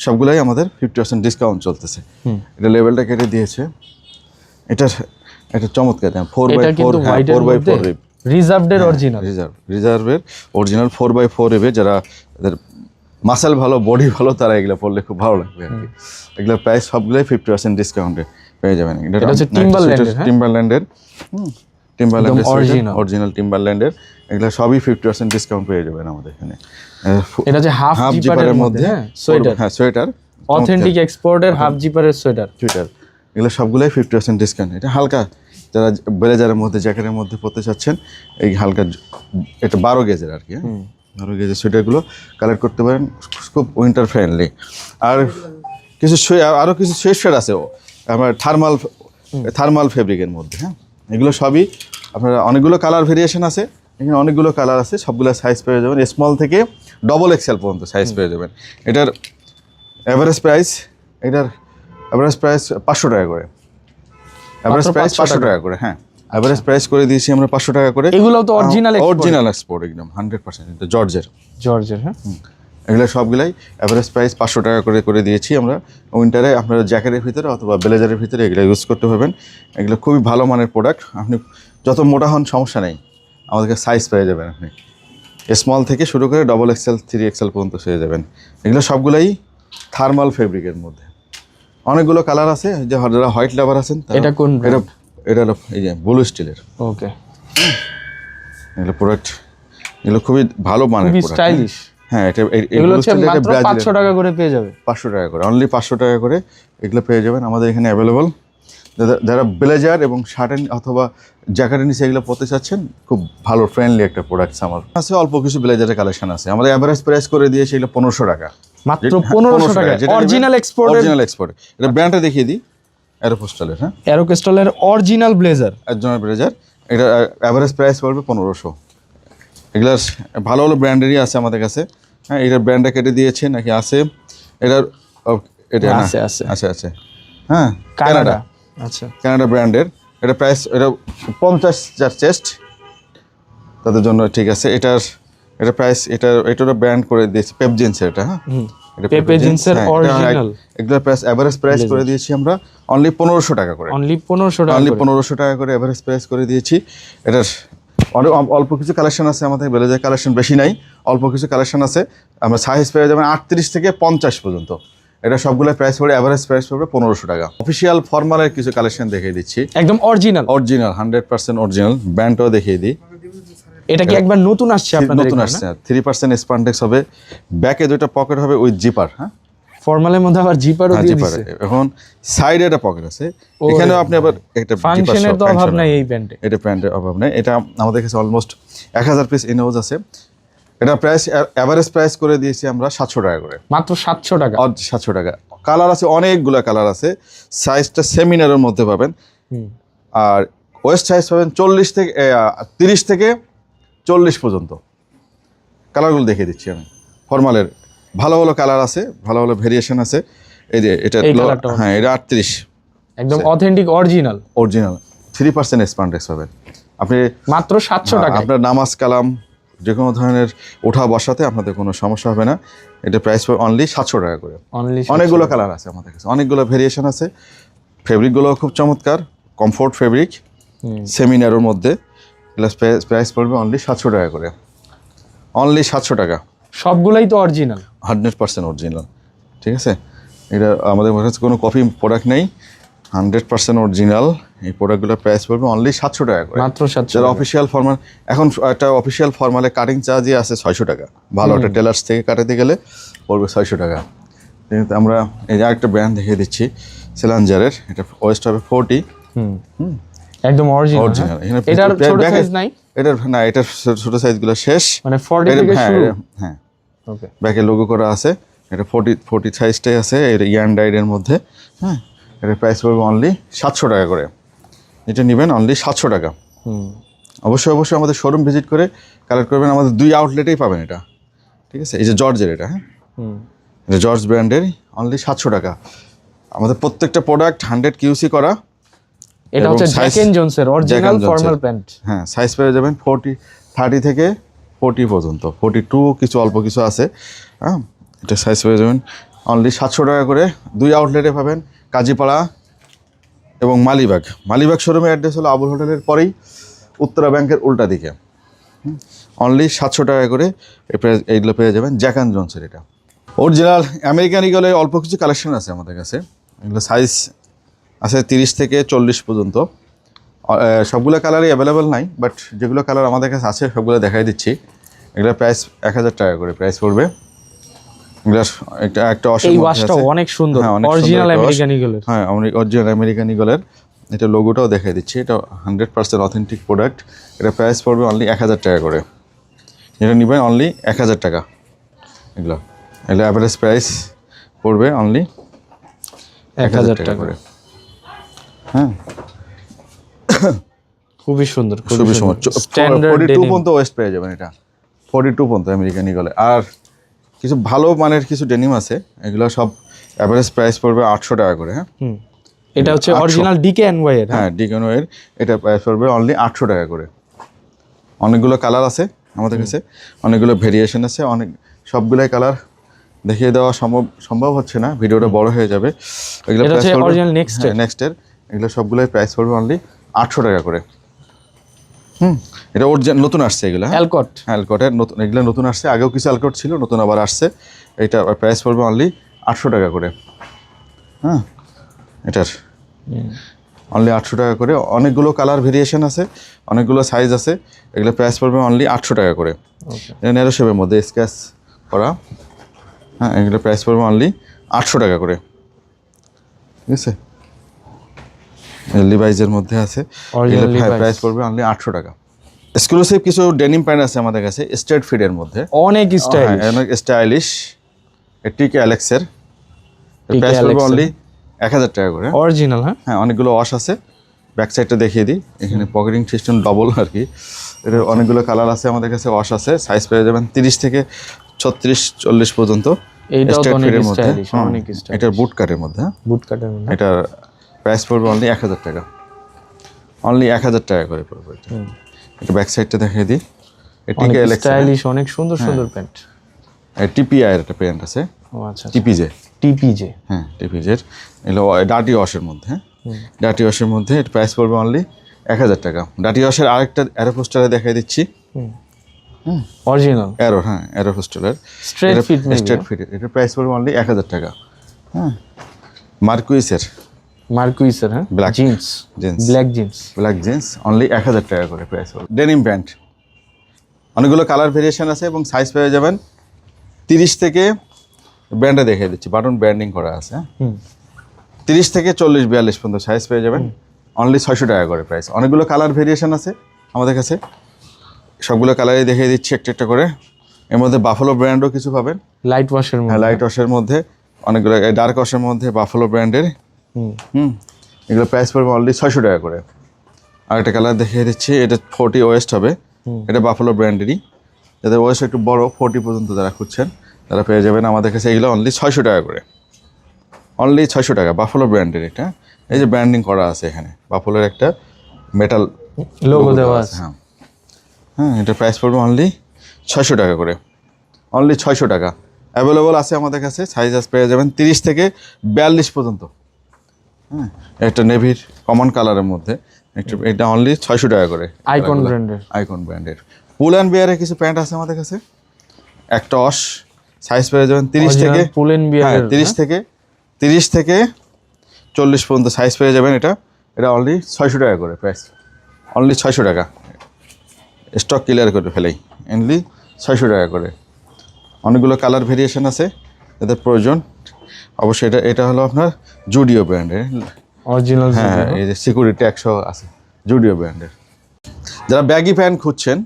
B: সবগুলাই আমাদের 50% ডিসকাউন্ট চলতেছে। এটা লেভেলটা কেটে দিয়েছে। এটা চমৎকার, 4x4 রিব,
A: রিজার্ভের অরিজিনাল,
B: রিজার্ভের অরিজিনাল 4x4 রিবে। যারা এদের মাসেল ভালো, বডি ভালো, তারা এগুলো পরলে খুব ভালো লাগবে আর কি। এগুলোর প্রাইস সবগুলোই 50% ডিসকাউন্টে পেয়ে যাবেন।
A: এটা হচ্ছে টিম্বারল্যান্ডের
B: অরিজিনাল টিম্বারল্যান্ডের। এগুলো সবই 50% ডিসকাউন্ট পেয়ে যাবেন আমাদের এখানে।
A: এটা যে হাফ জিপারের মধ্যে সোয়েটার,
B: হ্যাঁ, সোয়েটার
A: অথেন্টিক এক্সপোর্টের হাফ জিপারের সোয়েটার।
B: এগুলো সবগুলোই 50% ডিসকাউন্ট। এটা হালকা, যারা ব্লেজারের মধ্যে, জ্যাকেটের মধ্যে পরতে চাচ্ছেন, এই হালকা, এটা 12 গেজের আর কি। 12 গেজের সোয়েটারগুলো কালেক্ট করতে পারেন, খুব উইন্টার ফ্রেন্ডলি। আর আরও কিছু সোয়েটার আছে আমার থার্মাল ফেব্রিকের মধ্যে। হ্যাঁ, এগুলো সবই আপনারা, অনেকগুলো কালার ভেরিয়েশন আছে এখানে, অনেকগুলো কালার আছে। সবগুলো সাইজ পেয়ে যাবেন, স্মল থেকে ডবল এক্সেল পর্যন্ত সাইজ পেয়ে যাবেন। এটার অ্যাভারেজ প্রাইস 500 টাকা করে। অ্যাভারেজ প্রাইস 500 টাকা করে, হ্যাঁ, অ্যাভারেজ প্রাইস করে দিয়েছি আমরা 500 টাকা করে।
A: এগুলো তো
B: অরিজিনাল এক্সপোর্ট, একদম 100%। এটা জর্জের,
A: হ্যাঁ।
B: এগুলো সবগুলাই অ্যাভারেজ প্রাইস 500 টাকা করে দিয়েছি আমরা। উইন্টারে আপনারা জ্যাকেটের ভিতরে অথবা ব্লেজারের ভিতরে এগুলো ইউজ করতে পারবেন। এগুলো খুবই ভালো মানের প্রোডাক্ট। আপনি যত মোটা হন সমস্যা নেই, আমাদেরকে সাইজ পেয়ে যাবেন। আপনি স্মল থেকে শুরু করে ডবল এক্সেল, 3XL পর্যন্ত পেয়ে যাবেন। এগুলো সবগুলাই থার্মাল ফেব্রিকের মধ্যে। অনেকগুলো কালার আছে, যারা হোয়াইট লাভার আছেন।
A: এটা কোন?
B: এটা এই যে ব্লু স্টিলের।
A: ওকে,
B: এগুলো প্রোডাক্ট, এগুলো খুবই ভালো মানের,
A: স্টাইলিশ।
B: হ্যাঁ,
A: এগুলো হচ্ছে মাত্র 500 টাকা করে পেয়ে যাবে।
B: 500 টাকা করে, অনলি 500 টাকা করে এগুলো পেয়ে যাবেন আমাদের এখানে অ্যাভেলেবল। যারা ব্লেজার এবং শার্টের অথবা জ্যাকেটের নিচে এগুলো পরতে চাচ্ছেন, খুব ভালো ফ্রেন্ডলি একটা প্রোডাক্ট আমার আছে। অল্প কিছু ব্লেজারের কালেকশন আছে আমাদের। অ্যাভারেজ প্রাইস করে দিয়েছে এগুলো 1500 টাকা,
A: মাত্র 1500 টাকা। Original export.
B: এটা ব্র্যান্ডটা দেখিয়ে দিই, অ্যারোকোস্টালের। হ্যাঁ,
A: অ্যারোকোস্টালের অরিজিনাল ব্লেজার,
B: ব্লেজার। এটা অ্যাভারেজ প্রাইস পড়বে 1500। এগুলার ভালো ভালো ব্র্যান্ডেরই আছে আমাদের কাছে। হ্যাঁ, এটার ব্র্যান্ডটা কেটে দিয়েছে নাকি আছে? এটা আছে। হ্যাঁ, কানাডা,
A: আচ্ছা,
B: কানাডা ব্র্যান্ডের। এটা প্রাইস, এটা 50 যার চেস্ট, তাদের জন্য ঠিক আছে। এটা প্রাইস, এটারও ব্র্যান্ড করে দিয়েছি পেপজিন্সের। এটা, হ্যাঁ, এটা
A: পেপজিন্সের অরিজিনাল।
B: এগুলো প্রাইস অ্যাভারেজ প্রাইস করে দিয়েছি আমরা অনলি 1500 টাকা করে।
A: অনলি 1500 টাকা
B: করে অ্যাভারেজ প্রাইস করে দিয়েছি। এটার অনেক অল্প কিছু কালেকশন আছে আমাদের, ব্লেজার কালেকশন বেশি নাই, অল্প কিছু কালেকশন আছে। আমরা সাইজ পেয়ে যাবেন 38 থেকে 50 পর্যন্ত। এটা সবগুলো প্রাইস পড়বে, অ্যাভারেজ প্রাইস পড়বে 1500 টাকা। অফিসিয়াল ফর্মালের কিছু কালেকশন দেখিয়ে দিচ্ছি,
A: একদম অরিজিনাল
B: 100% অরিজিনাল। ব্যান্ডটাও দেখিয়ে দিই।
A: এটা কি একবার নতুন আসছে আপনাদের
B: নতুন
A: এখানে?
B: আসছে, 3% স্পান্ডেক্স হবে, ব্যাকে দুইটা পকেট হবে উইথ জিপার। হ্যাঁ,
A: ফর্মালের মধ্যে আবার জিপারও দিয়ে
B: জিপার।
A: দিছে।
B: এখন সাইডে একটা পকেট আছে, এখানেও আপনি আবার একটা
A: ফাংশনের তো অভাব নাই এই প্যান্টে।
B: এটা প্যান্টের অভাব নেই। এটা আমাদের কাছে অলমোস্ট 1000 পিস ইনহাউস আছে। এটা প্রাইস অ্যাভারেজ প্রাইস করে দিয়েছি আমরা 700 টাকা করে,
A: মাত্র 700 টাকা।
B: 700 টাকা। কালার আছে অনেকগুলো কালার আছে, সাইজটা সেমিনারের মধ্যে পাবেন। আর ওয়েস্ট সাইজ পাবেন 30 থেকে 40 পর্যন্ত। কালারগুলো দেখিয়ে দিচ্ছি আমি। ফর্মালের ভালো ভালো কালার আছে, ভালো ভালো ভেরিয়েশন আছে। এই যে এটা, হ্যাঁ এটা 38,
A: একদম অথেন্টিক অরিজিনাল
B: 3% স্পান্ডেক্স পাবেন আপনি
A: মাত্র 700 টাকা।
B: আপনার নামাজ কালাম যে কোনো ধরনের ওঠা বসাতে আপনাদের কোনো সমস্যা হবে না। এটা প্রাইস পড়বে অনলি 700 টাকা করে। অনেকগুলো কালার আছে আমাদের কাছে, অনেকগুলো ভেরিয়েশন আছে। ফেব্রিকগুলো খুব চমৎকার, কমফোর্ট ফেব্রিক, সেমিনারের মধ্যে। প্রাইস পড়বে অনলি 700 টাকা করে, অনলি 700 টাকা।
A: সবগুলাই তো অরিজিনাল,
B: 100% অরিজিনাল। ঠিক আছে, এটা আমাদের কাছে কোনো কপি প্রোডাক্ট নেই, 100% অরিজিনাল। এই প্রোডাক্টগুলোর প্রাইস পড়বে অনলি 700 টাকা করে,
A: মাত্র 700।
B: যারা অফিসিয়াল ফর্মাল, এখন একটা অফিসিয়াল ফর্মালে কাটিং চার্জই আছে 600 টাকা। ভালো একটা টেলার্স থেকে কাটাতে গেলে পড়বে 600 টাকা। কিন্তু আমরা এই যে আরেকটা ব্র্যান্ড দেখিয়ে দিচ্ছি সেলাঞ্জারের, এটা ওয়েস্ট হবে 40।
A: একদম অরিজিনাল। এটার ছোট সাইজ নাই? এটার
B: না, এটার ছোট সাইজগুলো শেষ,
A: মানে 40 থেকে শুরু।
B: হ্যাঁ,
A: ওকে,
B: ব্যাকে লোগো করা আছে। এটা 40 সাইজটাই আছে, এটা ইয়ান ডাইডের মধ্যে। হ্যাঁ, এটার প্রাইস পড়বে অনলি 700 টাকা করে। এটা নেবেন অনলি 700 টাকা। অবশ্যই আমাদের শোরুম ভিজিট করে কালেক্ট করবেন, আমাদের 2 আউটলেটেই পাবেন এটা। ঠিক আছে, এই যে জর্জের এটা, হ্যাঁ এটা জর্জ ব্র্যান্ডের, অনলি 700 টাকা। আমাদের প্রত্যেকটা প্রোডাক্ট 100 কিউসি করা।
A: এটা হচ্ছে জ্যাক এন্ড জোনসের অরিজিনাল ফর্মাল প্যান্ট।
B: হ্যাঁ, সাইজ পেয়ে যাবেন 30 থেকে 40 পর্যন্ত, 42 কিছু অল্প কিছু আছে। হ্যাঁ, এটা সাইজ পেয়ে যাবেন অনলি 700 টাকা করে। 2 আউটলেটে পাবেন, কাজীপাড়া এবং মালিবাগ শোরুমের অ্যাড্রেস হলো আবুল হোটেলের পরেই উত্তরা ব্যাংকের উল্টা দিকে। অনলি 700 টাকা করে এইগুলো পেয়ে যাবেন জ্যাক অ্যান্ড জোনসের। এটা অরিজিনাল আমেরিকান ইগলের অল্প কিছু কালেকশন আছে আমাদের কাছে। এগুলো সাইজ আছে 30 থেকে 40 পর্যন্ত। সবগুলো কালারই অ্যাভেলেবেল নাই, বাট যেগুলো কালার আমাদের কাছে আছে সবগুলো দেখাই দিচ্ছি। এগুলোর প্রাইস 1000 টাকা করে প্রাইস পড়বে। একটা
A: এই ওয়াশটা অনেক সুন্দর, অরিজিনাল আমেরিকান ইগলের।
B: হ্যাঁ, অরিজিনাল আমেরিকান ইগলের। এটা লোগোটাও দেখাই দিচ্ছি, এটা 100% অথেন্টিক প্রোডাক্ট। এটা প্রাইস পড়বে অনলি 1000 টাকা করে। এটা নেবেন অনলি 1000 টাকা। এগুলো অ্যাভারেজ প্রাইস পড়বে অনলি 1000 টাকা করে। হ্যাঁ,
A: খুবই সুন্দর,
B: খুবই সুন্দর। 42 পর্যন্ত ওয়েস্ট পেয়ে যাবেন, এটা 42 পর্যন্ত আমেরিকান ইগলে। আর কিছু ভালো মানের কিছু ডেনিম আছে, এগুলো সব অ্যাভারেজ প্রাইস পড়বে 800 টাকা করে। হ্যাঁ,
A: এটা হচ্ছে অরিজিনাল ডিকেএনওয়াই এর।
B: হ্যাঁ, ডিকেএনওয়াই এর। এটা প্রাইস পড়বে অনলি 800 টাকা করে। অনেকগুলো কালার আছে আমাদের কাছে, অনেকগুলো ভেরিয়েশন আছে, সবগুলাই কালার দেখিয়ে দেওয়া সম্ভব হচ্ছে না, ভিডিওটা বড় হয়ে যাবে। এগুলো প্রাইস পড়বে অরিজিনাল নেক্সটের। এগুলো সবগুলাই প্রাইস পড়বে অনলি 800 টাকা করে। এটা নতুন আসছে এগুলো, অ্যালকটের নতুন, এগুলো নতুন আসছে। আগেও কিছু অ্যালকট ছিল, নতুন আবার আসছে। এটা প্রাইস পড়বে অনলি 800 টাকা করে। হ্যাঁ, এটার অনলি 800 টাকা করে। অনেকগুলো কালার ভেরিয়েশন আছে, অনেকগুলো সাইজ আছে। এগুলো প্রাইস পড়বে অনলি 800 টাকা করে। এটা ন্যারো শেপের মধ্যে স্কেচ করা। হ্যাঁ, এগুলো প্রাইস পড়বে অনলি 800 টাকা করে। ঠিক আছে, লিভাইজের মধ্যে আছে, প্রাইস পড়বে অনলি 800 টাকা। এক্সক্লুসিভ কিছু ডেনিম প্যান্ট আছে আমাদের কাছে স্ট্রেট ফিটের মধ্যে,
A: অনেক
B: স্টাইলিশ। টিকে অ্যালেক্সের প্রাইস পড়বে অনলি 1000 টাকা করে।
A: অরিজিনাল। হ্যাঁ,
B: অনেকগুলো ওয়াশ আছে। ব্যাক সাইডটা দেখিয়ে দিই, এখানে পকেটিং সিস্টেম ডবল আর কি। এটা অনেকগুলো কালার আছে আমাদের কাছে, ওয়াশ আছে। সাইজ পেয়ে যাবেন 30 থেকে 36-40 পর্যন্ত। এটা বুট কাটের মধ্যে, এটার প্রাইস পড়বে অনলি 1000 টাকা, অনলি 1000 টাকা করে পড়বে। এটা ব্যাক সাইডটা দেখিয়ে দিই, এটিকে
A: স্টাইলিশ, অনেক সুন্দর সুন্দর প্যান্ট।
B: টিপিআই এর একটা প্যান্ট আছে।
A: ও আচ্ছা,
B: টিপিজে।
A: হ্যাঁ,
B: টিপিজের। এগুলো ডার্টি ওয়াশের মধ্যে, ডার্টি ওয়াশের মধ্যে। এর প্রাইস পড়বে অনলি 1000 টাকা। ডাটি ওয়াশের আরেকটা অ্যারোপোস্টারে দেখাই দিচ্ছি,
A: অরিজিনাল
B: অ্যারো, হ্যাঁ অ্যারোপোস্টারের
A: স্ট্রেট ফিট
B: স্ট্রেট ফিট, এটার প্রাইস পড়বে অনলি 1000 টাকা। হ্যাঁ, মার্কুইসের
A: মার্কুইসের, হ্যাঁ
B: Black
A: jeans,
B: jeans,
A: black jeans,
B: black jeans only 1000 টাকা করে প্রাইস পড়বে। ডেনিম প্যান্ট, অনেকগুলো কালার ভেরিয়েশন আছে এবং সাইজ পেয়ে যাবেন 30 থেকে, ব্র্যান্ডে দেখিয়ে দিচ্ছি, বাটন ব্র্যান্ডিং করা আছে, 30 থেকে 40-42 পর্যন্ত সাইজ পেয়ে যাবেন অনলি 600 টাকা করে প্রাইস। অনেকগুলো কালার ভেরিয়েশন আছে আমাদের কাছে, সবগুলো কালারই দেখিয়ে দিচ্ছি একটা একটা করে। এর মধ্যে বাফালো ব্র্যান্ডও কিছু পাবেন,
A: লাইট ওয়াশের
B: হ্যাঁ
A: মধ্যে,
B: লাইট ওয়াশের মধ্যে অনেকগুলো, ডার্ক ওয়াশের মধ্যে বাফালো ব্র্যান্ডের, এগুলো প্রাইস পড়বে অনলি 600 টাকা করে। আরেকটা কালার দেখিয়ে দিচ্ছি, এটা 40 ওয়েস্ট হবে, এটা বাফালো ব্র্যান্ডেরই, যাদের ওয়েস্ট একটু বড় 40 পর্যন্ত যারা খুঁজছেন তারা পেয়ে যাবেন আমাদের কাছে এগুলো অনলি 600 টাকা করে, অনলি 600 টাকা। বাফালো ব্র্যান্ডের এটা, এই যে ব্র্যান্ডিং করা আছে এখানে, বাফালোর একটা মেটাল
A: লোগো দেওয়া আছে।
B: হ্যাঁ হ্যাঁ, এটার প্রাইস পড়বে অনলি 600 টাকা করে, অনলি 600 টাকা। অ্যাভেলেবল আছে আমাদের কাছে, সাইজ পেয়ে যাবেন 30 থেকে 42 পর্যন্ত। হ্যাঁ, একটা নেভির কমন কালারের মধ্যে একটা, এটা অনলি 600 টাকা করে,
A: আইকন ব্র্যান্ডের,
B: আইকন ব্র্যান্ডের। পুল অ্যান্ড বিয়ারের কিছু প্যান্ট আছে আমাদের কাছে, একটা অস, সাইজ পেয়ে যাবেন 30 থেকে,
A: পুল এন্ড
B: হ্যাঁ
A: বিয়ার
B: 30 থেকে 40 পর্যন্ত সাইজ পেয়ে যাবেন। এটা অনলি 600 টাকা করে প্রাইস, অনলি 600 টাকা। স্টক ক্লিয়ার করে ফেলেই, অনলি 600 টাকা করে। অনেকগুলো কালার ভেরিয়েশন আছে, এদের প্রয়োজন অবশ্যই। এটা হলো আপনার জুডিও ব্র্যান্ডের,
A: অরিজিনাল,
B: হ্যাঁ এই যে সিকিউরিটি 100 আছে, জুডিও ব্র্যান্ডের। যারা ব্যাগি প্যান্ট খুঁজছেন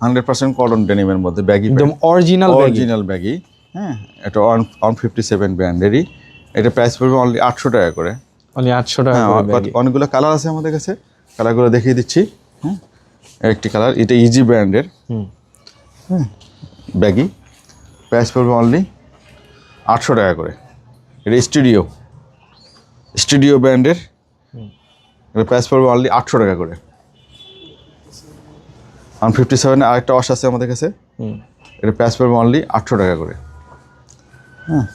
B: 100% কটন ডেনিমের মধ্যে ব্যাগি,
A: একদম অরিজিনাল
B: ব্যাগি, হ্যাঁ এটা 157 ব্র্যান্ডেরই, এটা প্রাইস পড়বে অনলি 800 টাকা করে,
A: অনলি 800 টাকা
B: হ্যাঁ।
A: করে ব্যাগি।
B: অনেকগুলো কালার আছে আমাদের কাছে, কালারগুলো দেখিয়ে দিচ্ছি। হ্যাঁ, একটি কালার, এটা ইজি ব্র্যান্ডের, হ্যাঁ ব্যাগি, প্রাইস পড়বে অনলি 800 টাকা করে। এটা স্টুডিও ব্র্যান্ডের, এটা প্রাইস পড়বে অনলি 800 টাকা করে। 157 আরেকটা ওয়াশ আছে আমাদের কাছে, এটা প্রাইস পড়বে অনলি 800 টাকা করে। হ্যাঁ,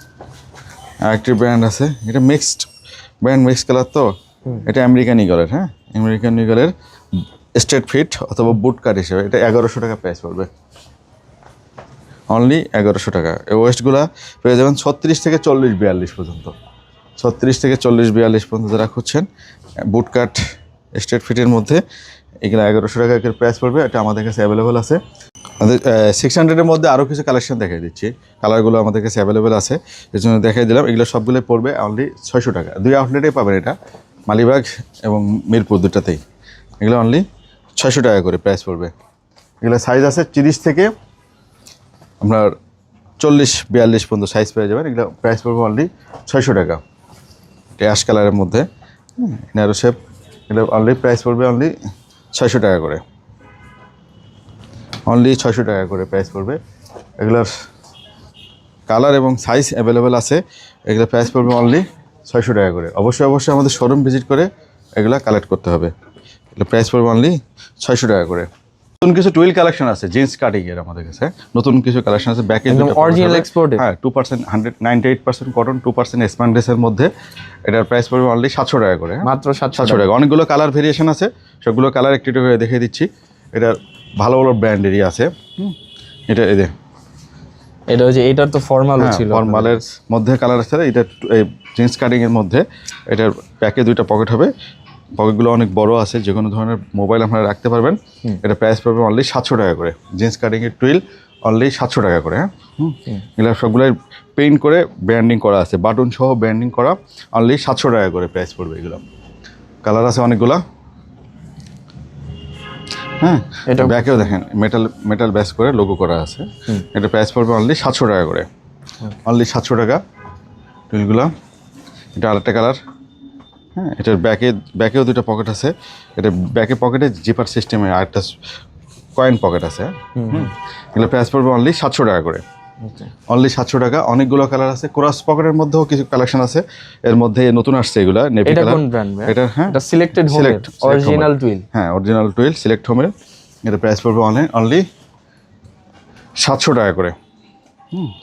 B: আরেকটি ব্র্যান্ড আছে, এটা মিক্সড ব্র্যান্ড, মিক্স কালার তো, এটা আমেরিকান ইগলের, হ্যাঁ আমেরিকান ইগলের স্ট্রেট ফিট অথবা বুট কাট হিসেবে, এটা 1100 টাকা প্রাইস পড়বে, অনলি 1100 টাকা। এই ওয়েস্টগুলো পেয়ে যাবেন 36 থেকে 40-42 পর্যন্ত, 36 থেকে 40-42 পর্যন্ত যারা খুঁজছেন বুট কাট স্ট্রেট ফিটের মধ্যে, এগুলো 1100 টাকা প্রাইস পড়বে। এটা আমাদের কাছে অ্যাভেলেবেল আছে। আমাদের 600-এর মধ্যে আরও কিছু কালেকশন দেখাই দিচ্ছি, কালারগুলো আমাদের কাছে অ্যাভেলেবেল আছে, এর জন্য দেখাই দিলাম। এগুলো সবগুলো পড়বে অনলি 600 টাকা। 2 আউটলেটেই পাবেন এটা, মালিবাগ এবং মিরপুর দুটাতেই, এগুলো অনলি 600 টাকা করে প্রাইস পড়বে। এগুলো সাইজ আছে 30 থেকে আপনার 40-42 পর্যন্ত সাইজ পেয়ে যাবেন, এগুলো প্রাইস পড়বে অনলি 600 টাকা। এটা অ্যাশ কালারের মধ্যে, ন্যারো শেপ, এগুলো অনলি প্রাইস পড়বে অনলি 600 টাকা করে, অনলি 600 টাকা করে প্রাইস পড়বে। এগুলোর কালার এবং সাইজ অ্যাভেলেবেল আছে, এগুলো প্রাইস পড়বে অনলি 600 টাকা করে। অবশ্যই আমাদের শোরুম ভিজিট করে এগুলো কালেক্ট করতে হবে। এগুলো প্রাইস পড়বে অনলি 600 টাকা করে। নতুন কিছু টুইল কালেকশন আছে জিন্স কাটিং এর আমাদের কাছে, নতুন কিছু কালেকশন আছে, ব্যাকে
A: অরিজিনাল এক্সপোর্ট,
B: হ্যাঁ 2% 98% কটন, 2% স্প্যান্ডেসের মধ্যে, এটার প্রাইস পড়বে অনলি 700 টাকা করে,
A: মাত্র 700
B: টাকা। অনেকগুলো কালার ভেরিয়েশন আছে, সবগুলো কালার একটু একটু করে দেখিয়ে দিচ্ছি। এটার ভালো ভালো ব্র্যান্ডেরই আছে, এটা
A: হচ্ছে, এটার তো ফর্মাল ছিল,
B: ফর্মালের মধ্যে কালার আছে, এটা জিন্স কাটিং এর মধ্যে। এটার প্যাকে 2টা পকেট হবে, পকেটগুলো অনেক বড় আছে, যে কোনো ধরনের মোবাইল আপনারা রাখতে পারবেন। এটা প্রাইস পড়বে অনলি 700 টাকা করে, জিন্স কাটিং এর টুইল অনলি 700 টাকা করে। হ্যাঁ, এগুলো সবগুলোই পেইন্ট করে ব্র্যান্ডিং করা আছে, বাটন সহ ব্র্যান্ডিং করা, অনলি 700 টাকা করে প্রাইস পড়বে। এগুলো কালার আছে অনেকগুলো। হ্যাঁ, এটা ব্যাকেও দেখেন মেটাল ব্যাস করে লোগো করা আছে, এটা প্রাইস পড়বে অনলি 700 টাকা করে, অনলি 700 টাকা টুইলগুলো। এটা আরেকটা কালার, হ্যাঁ এটার ব্যাকেও 2টা পকেট আছে, এটা ব্যাকে পকেটে জিপার সিস্টেমে আরেকটা কয়েন পকেট আছে। এগুলো প্রাইস পড়বে অনলি 700 টাকা করে, অনলি 700 টাকা। অনেকগুলো কালার আছে, ক্রস পকেটের মধ্যেও কিছু কালেকশন আছে, এর মধ্যে নতুন আসছে এগুলো নেভি কালার। এটা হ্যাঁ,
A: এটা সিলেক্টেড অরিজিনাল টুইল,
B: হ্যাঁ অরিজিনাল টুইল সিলেক্ট হোমের, এটা প্রাইস পড়বে অনলি 700 টাকা করে।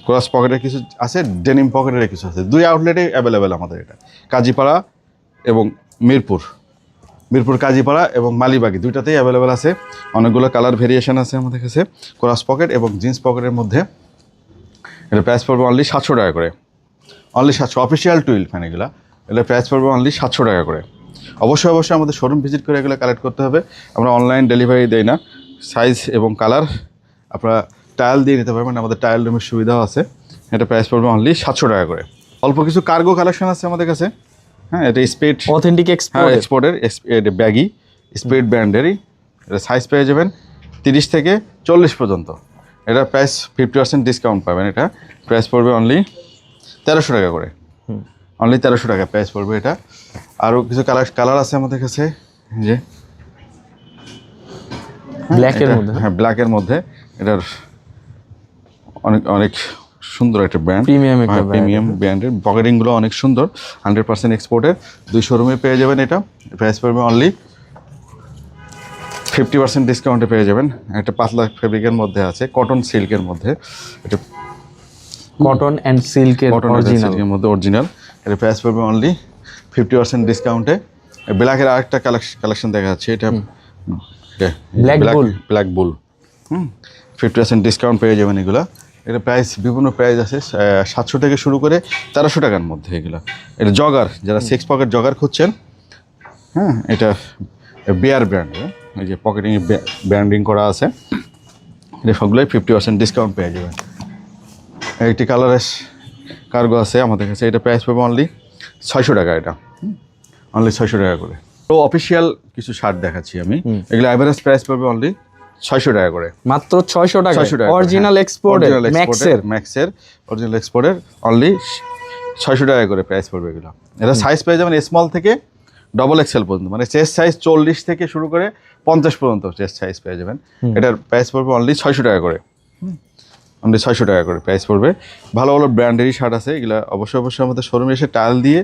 B: ক্রস পকেটের কিছু আছে, ডেনিম পকেটের কিছু আছে, 2 আউটলেটে অ্যাভেলেবেল আমাদের। এটা কাজীপাড়া এবং মিরপুর মিরপুর কাজীপাড়া এবং মালিবাগী দুইটাতেই অ্যাভেলেবেল আছে। অনেকগুলো কালার ভেরিয়েশন আছে আমাদের কাছে, ক্রস পকেট এবং জিন্স পকেটের মধ্যে। এটা প্রাইস পড়বে অনলি 700 টাকা করে, অনলি 700। অফিসিয়াল টুইল ফ্যান এগুলো, এগুলো প্রাইস পড়বে অনলি 700 টাকা করে। অবশ্যই অবশ্যই আমাদের শোরুম ভিজিট করে এগুলো কালেক্ট করতে হবে, আমরা অনলাইন ডেলিভারি দেই না। সাইজ এবং কালার আপনারা টায়াল দিয়ে নিতে পারবেন, আমাদের টায়াল রুমের সুবিধাও আছে। এটা প্রাইস পড়বে অনলি 700 টাকা করে। অল্প কিছু কার্গো কালেকশন আছে আমাদের কাছে, হ্যাঁ। এটা স্পিড
A: অথেন্টিক
B: এক্সপোর্টের, এটা ব্যাগি স্পিড ব্র্যান্ডেরই। এটা সাইজ পেয়ে যাবেন 30 থেকে 40 পর্যন্ত। এটা প্রাইস 50% ডিসকাউন্ট পাবেন। এটা প্রাইস পড়বে অনলি 1300 টাকা করে, অনলি 1300 টাকা প্রাইস পড়বে এটা। আরও কিছু কালার আছে আমাদের কাছে, যে
A: ব্ল্যাকের মধ্যে,
B: হ্যাঁ ব্ল্যাকের মধ্যে। এটার অনেক অনেক সুন্দর একটা ব্র্যান্ড, প্রিমিয়াম ব্র্যান্ডের। পকেটিংগুলো অনেক সুন্দর, 100% এক্সপোর্টের। 2 শোরুমে পেয়ে যাবেন। এটা প্রাইস পড়বে অনলি 50% ডিসকাউন্টে পেয়ে যাবেন। একটা পাতলা ফেব্রিকের মধ্যে আছে, কটন সিল্কের মধ্যে। এটা
A: কটন অ্যান্ড সিল্কের
B: মধ্যে অরিজিনাল। এটা প্রাইস পড়বে অনলি 50% ডিসকাউন্টে। ব্ল্যাকের আরেকটা কালেকশন দেখা যাচ্ছে, এটা ব্ল্যাক বুল, 50% ডিসকাউন্ট পেয়ে যাবেন এগুলো। এটা প্রাইস বিভিন্ন প্রাইস আছে, 700 থেকে শুরু করে 1300 টাকার মধ্যে এগুলো। এটা জগার, যারা 6 পকেট জগার খুঁজছেন, হ্যাঁ, এটা বিয়ার ব্র্যান্ড, এই যে পকেটিং ব্র্যান্ডিং করা আছে। এটা সবগুলোই 50% ডিসকাউন্ট পেয়ে যাবেন। একটি কালারের কার্গো আছে আমাদের কাছে, এটা প্রাইস পাবে অনলি 600 টাকা। এটা অনলি 600 টাকা করে। তো অফিসিয়াল কিছু শার্ট দেখাচ্ছি আমি, এগুলো অ্যাভারেজ প্রাইস পাবে অনলি 600 টাকা করে,
A: মাত্র 600 টাকা।
B: 600 টাকা
A: অরিজিনাল এক্সপোর্টের ম্যাক্সের
B: অরিজিনাল এক্সপোর্টের অনলি 600 টাকা করে প্রাইস পড়বে এগুলো। এটা সাইজ পেয়ে যাবেন স্মল থেকে ডবল এক্সেল পর্যন্ত, মানে চেস্ট সাইজ 40 থেকে শুরু করে 50 পর্যন্ত চেস্ট সাইজ পেয়ে যাবেন। এটার প্রাইস পড়বে অনলি 600 টাকা করে, অনলি 600 টাকা করে প্রাইস পড়বে। ভালো ভালো ব্র্যান্ডেরই শার্ট আছে এগুলো। অবশ্যই অবশ্যই আমাদের শোরুমে এসে টাইল দিয়ে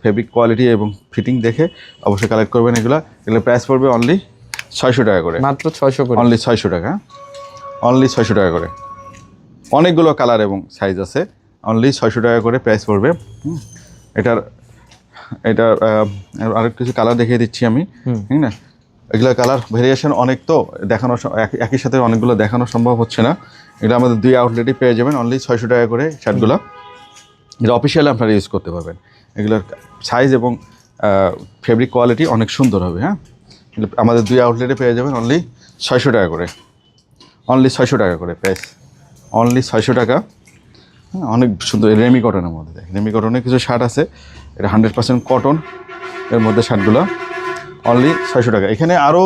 B: ফেব্রিক কোয়ালিটি এবং ফিটিং দেখে অবশ্যই কালেক্ট করবেন এগুলো। এগুলো প্রাইস পড়বে অনলি 600 টাকা করে,
A: মাত্র 600 করে,
B: অনলি 600 টাকা, অনলি 600 টাকা করে। অনেকগুলো কালার এবং সাইজ আছে, অনলি 600 টাকা করে প্রাইস পড়বে। এটার আরেক কিছু কালার দেখিয়ে দিচ্ছি আমি, ঠিক না। এগুলো কালার ভেরিয়েশন অনেক, তো দেখানো একই সাথে অনেকগুলো দেখানো সম্ভব হচ্ছে না। এটা আমাদের 2 আউটলেটই পেয়ে যাবেন অনলি 600 টাকা করে শার্টগুলো। এটা অফিসিয়ালি আপনারা ইউজ করতে পারবেন। এগুলোর সাইজ এবং ফেব্রিক কোয়ালিটি অনেক সুন্দর হবে, হ্যাঁ। আমাদের 2 আউটলেটে পেয়ে যাবেন অনলি 600 টাকা করে, অনলি 600 টাকা করে প্রাইস, অনলি 600 টাকা। অনেক সুন্দর রেমি কটনের মধ্যে, রেমি কটনের কিছু শার্ট আছে, এটা 100% কটন এর মধ্যে শার্টগুলো, অনলি 600 টাকা। এখানে আরও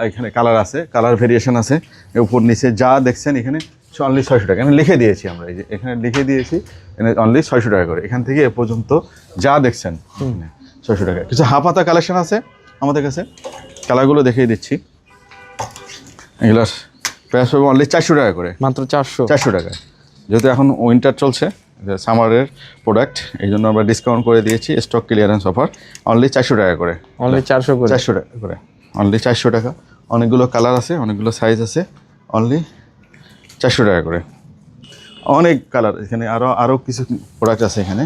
B: এখানে কালার আছে, কালার ভেরিয়েশন আছে উপর নিচে যা দেখছেন এখানে অনলি 600 টাকা। এখানে লিখে দিয়েছি আমরা, এই যে এখানে লিখে দিয়েছি অনলি 600 টাকা করে। এখান থেকে এ পর্যন্ত যা দেখছেন 600 টাকা। কিছু হাফাতা কালেকশন আছে আমাদের কাছে, কালারগুলো দেখিয়ে দিচ্ছি। এগুলার প্রাইস হবে অনলি 400 টাকা করে,
A: মাত্র
B: 400 টাকা। যেহেতু এখন উইন্টার চলছে, সামারের প্রোডাক্ট, এই জন্য আমরা ডিসকাউন্ট করে দিয়েছি, স্টক ক্লিয়ারেন্স অফার, অনলি 400 টাকা করে,
A: অনলি 400 করে,
B: 400 টাকা করে, অনলি 400 টাকা। অনেকগুলো কালার আছে, অনেকগুলো সাইজ আছে, অনলি 400 টাকা করে। অনেক কালার এখানে, আরও কিছু প্রোডাক্ট আছে এখানে